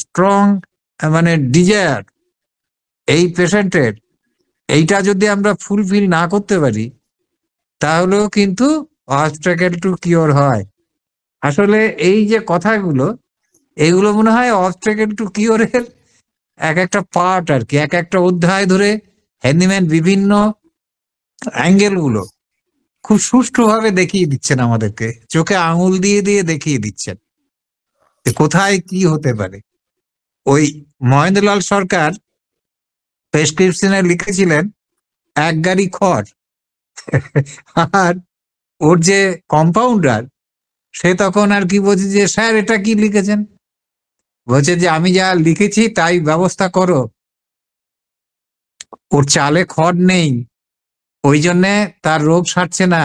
স্ট্রং মানে ডিজায়ার এই পেশেন্টের, এইটা যদি আমরা ফুলফিল না করতে পারি তাহলেও কিন্তু অবস্ট্রাকেল টু কিওর হয়। আসলে এই যে কথাগুলো, এগুলো মনে হয় অবস্ট্রাকেল টু কিওরের এক একটা পার্ট আর কি, এক একটা অধ্যায় ধরে হ্যান্ডিম্যান বিভিন্ন অ্যাঙ্গেল গুলো খুব সুষ্ঠুভাবে দেখিয়ে দিচ্ছেন আমাদেরকে, চোখে আঙুল দিয়ে দিয়ে দেখিয়ে দিচ্ছেন কোথায় কি হতে পারে। ওই মহেন্দ্রলাল সরকার প্রেসক্রিপশনে লিখেছিলেন 1 গাড়ি খড়, আর ওর যে কম্পাউন্ডার সে তখন আর কি বলছে যে স্যার এটা কি লিখেছেন, বলছে যে আমি যা লিখেছি তাই ব্যবস্থা করো, ওর চালে খড় নেই, ওই জন্যে তার রোগ সারছে না,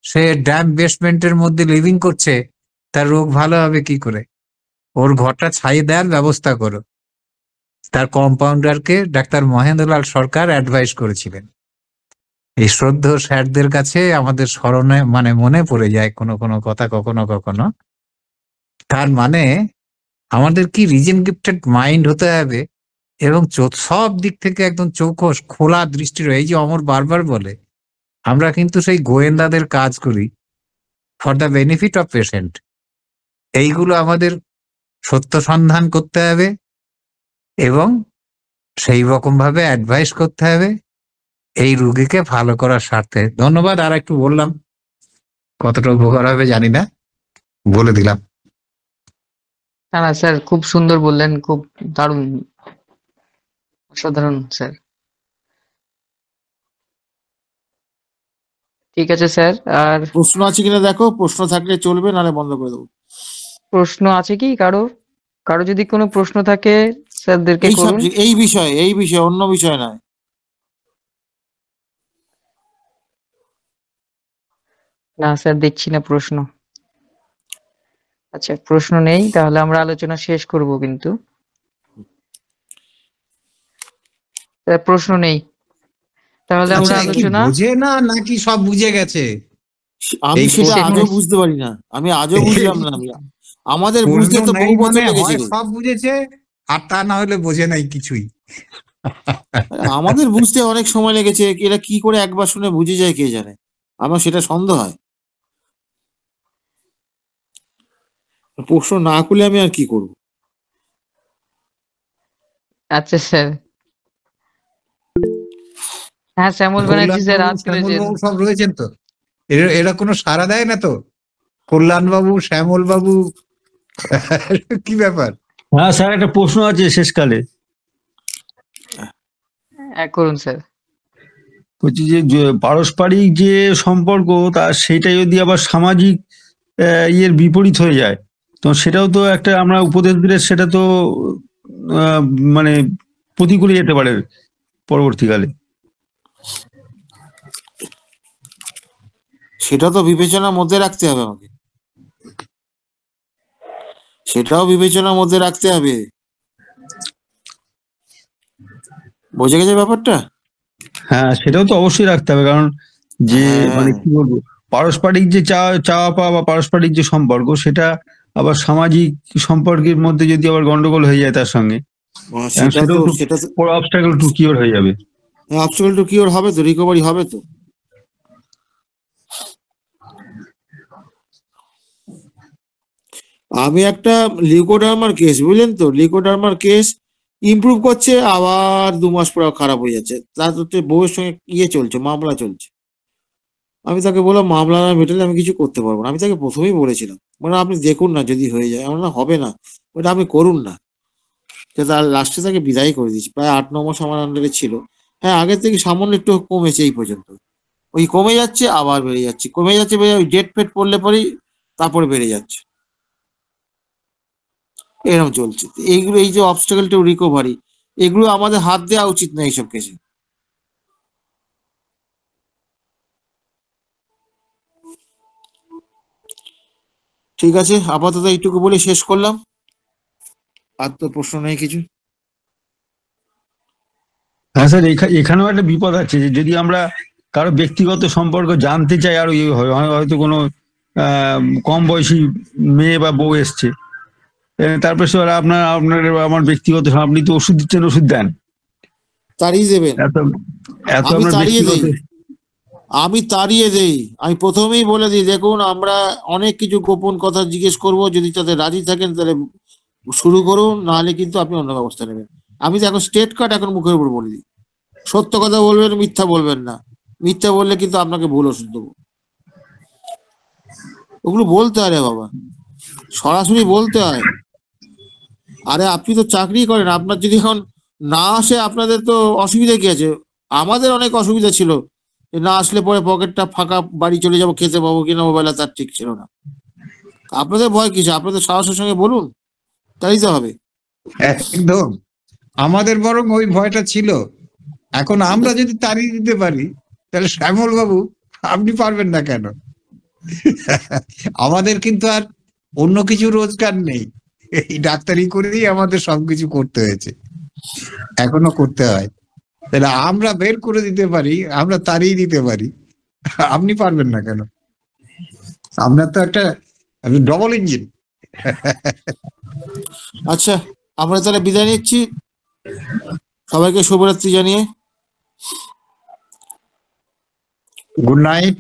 সে ড্যাম বেসমেন্টের মধ্যে লিভিং করছে, তার রোগ ভালো হবে কি করে? ওর ঘরটা ছাই দেওয়ার ব্যবস্থা করো। তার কম্পাউন্ডারকে ডাক্তার মহেন্দ্রলাল সরকার অ্যাডভাইস করেছিলেন। এই শ্রদ্ধেয় স্যারদের কাছে আমাদের স্মরণে মানে মনে পড়ে যায় কোনো কোনো কথা কখনো কখনো। তার মানে আমাদের কি রিজন গিফটেড মাইন্ড হতে হবে এবং সব দিক থেকে একদম চৌখস খোলা দৃষ্টি রয়ে। এই যে অমর বারবার বলে, আমরা কিন্তু সেই গোয়েন্দাদের কাজ করি for the benefit of patient. এইগুলো আমাদের সত্য সন্ধান করতে হবে এবং সেই রকম ভাবে অ্যাডভাইস করতে হবে এই রুগীকে ভালো করার স্বার্থে। ধন্যবাদ। আর একটু বললাম, কতটা উপকার হবে জানি না, বলে দিলাম। না না স্যার, খুব সুন্দর বললেন, খুব দারুণ, অসাধারণ স্যার। ঠিক আছে স্যার। আর প্রশ্ন আছে কিনা দেখো, প্রশ্ন থাকলে চলবে, নাহলে বন্ধ করে দেবো। প্রশ্ন আছে কি কারো? কারো যদি কোনো প্রশ্ন থাকে স্যারদেরকে এই করুন। সাবজেক্ট, এই বিষয়ে, অন্য বিষয় নয়। না স্যার, দেখছি না প্রশ্ন। আচ্ছা, প্রশ্ন নেই, তাহলে আমরা আলোচনা শেষ করব। কিন্তু স্যার প্রশ্ন নেই, তাহলে আমরা আচ্ছা, কি আলোচনা। বোঝে না নাকি সব বুঝে গেছে? আমি এই সেটা প্রশ্ন- আজও বুঝতে পারি না, আমি আজও বুঝলাম না। আমাদের বুঝতে প্রশ্ন তো নেই বহু বছর মানে লেগেছে। হয় সব বুঝেছে, আর তা না হলে বোঝে নাই কিছুই। আমাদের বুঝতে অনেক সময় লেগেছে, এরা কি করে একবার শুনে বুঝে যায় কে জানে, আমার সেটা সন্দেহ হয়। প্রশ্ন না করলে আমি আর কি করব? আচ্ছা স্যার। হ্যাঁ, শ্যামল ব্যানার্জি স্যার কল্যাণবাবু, আজ করেছেন। শ্যামলবাবু সব রয়েছেন তো? এরা কোনো সাড়া দেয় না তো? কল্যাণবাবু, শ্যামলবাবু, কি ব্যাপার? হ্যাঁ স্যার, একটা প্রশ্ন আছে শেষকালে। হ্যাঁ, করুন স্যার। বলছি যে পারস্পরিক যে সম্পর্ক, তার সেটা যদি আবার সামাজিক ইয়ের বিপরীত হয়ে যায়, তো সেটাও তো একটা, আমরা উপদেশ দিলে সেটা তো আহ, মানে প্রতিকূলে যেতে পারে পরবর্তীকালে। সেটা তো বিবেচনার মধ্যে রাখতে হবে আমাকে, সেটাও বিবেচনার মধ্যে রাখতে হবে। বোঝা গেছে ব্যাপারটা? হ্যাঁ, সেটাও তো অবশ্যই রাখতে হবে, কারণ যে হ্যাঁ। মানে কি বলবো, পারস্পরিক যে চাওয়া পাওয়া বা পারস্পরিক যে সম্পর্ক, সেটা আবার সামাজিক সম্পর্কের মধ্যে যদি আবার গন্ডগোল হয়ে যায় তার সঙ্গে, সেটা তো অবস্টাকল টু কিওর হয়ে যাবে। অবস্টাকল টু কিওর হবে তো, রিকভারি হবে তো। আমি একটা লিউকোডার্মার কেস, বুঝলেন তো, লিউকোডার্মার কেস ইমপ্রুভ করছে, আবার 2 মাস পর খারাপ হয়ে যাচ্ছে। তার হচ্ছে বউয়ের সঙ্গে চলছে, মামলা চলছে। আমি তাকে বললাম মামলা না মেটালে আমি কিছু করতে পারবো না। আমি তাকে প্রথমেই বলেছিলাম, মানে আপনি দেখুন না যদি হয়ে যায়। আমার না হবে না, ওটা আপনি করুন না। তার লাস্টে তাকে বিদায় করে দিয়েছি। প্রায় 8-9 মাস আমার আন্ডারে ছিল। হ্যাঁ, আগের থেকে সামান্য একটু কমেছে এই পর্যন্ত। ওই কমে যাচ্ছে, আবার বেড়ে যাচ্ছে, কমে যাচ্ছে, বেড়ে ওই ডেট ফেট পড়লে পরেই তারপরে বেড়ে যাচ্ছে। এরকম চলছে। এইগুলো, এই যে অবস্টাকল টু রিকভারি, এগুলো আমাদের হাত দেওয়া উচিত না এইসব কেসে। ঠিক আছে, আপাতত এইটুকু বলে শেষ করলাম। আর তো প্রশ্ন নেই কিছু। হ্যাঁ স্যার, এখানেও একটা বিপদ আছে, যে যদি আমরা কারো ব্যক্তিগত সম্পর্ক জানতে চাই, আর হয়তো কোনো কম বয়সী মেয়ে বা বউ এসছে, তারপরে সে বলে, আপনার আমার ব্যক্তিগত, আপনি তো ওষুধ দিচ্ছেন, ওষুধ দেন, তাড়িয়ে দেবেন। এত আমি আপনার তাড়িয়ে ব্যক্তিগত। দেই, আমি তাড়িয়ে দেই। আমি প্রথমেই বলে দিই, দেখুন আমরা অনেক কিছু গোপন কথা জিজ্ঞেস করব, যদি তাদের রাজি থাকেন তাহলে শুরু করুন, নাহলে কিন্তু আপনি অন্য ব্যবস্থা নেবেন। আমি তো এখন স্টেট কার্ড এখন মুখের উপর বলে দিই, সত্য কথা বলবেন, মিথ্যা বলবেন না। মিথ্যা বললে কিন্তু আপনাকে ভুল ওষুধ দেবো। ওগুলো বলতে হয় রে বাবা, সরাসরি বলতে হয়। আরে আপনি তো চাকরি করেন, আপনার যদি এখন না আসে, আপনাদের তো অসুবিধা কি আছে? আমাদের অনেক অসুবিধা ছিল, যে না আসলে পরে পকেটটা ফাঁকা, বাড়ি চলে যাবো, খেতে পাবো কিনা মোবাইলে, তার ঠিক ছিল না। আপনাদের ভয় কিছু? আপনাদের সাহসের সঙ্গে বলুন, তাই তো হবে। একদম। আমাদের বরং ওই ভয়টা ছিল। এখন আমরা যদি তাড়িয়ে দিতে পারি তাহলে শ্যামল বাবু আপনি পারবেন না কেন? আমাদের কিন্তু আর অন্য কিছু রোজগার নেই, এই ডাক্তারি করেই আমাদের সবকিছু করতে হয়েছে, এখনো করতে হয়। তাহলে আমরা বের করে দিতে পারি, আমরা তাড়িয়ে দিতে পারি, আপনি পারবেন না কেন? আপনার তো একটা ডবল ইঞ্জিন। আচ্ছা, আমরা তাহলে বিদায় নিচ্ছি, সবাইকে শুভরাত্রি জানিয়ে। Good night.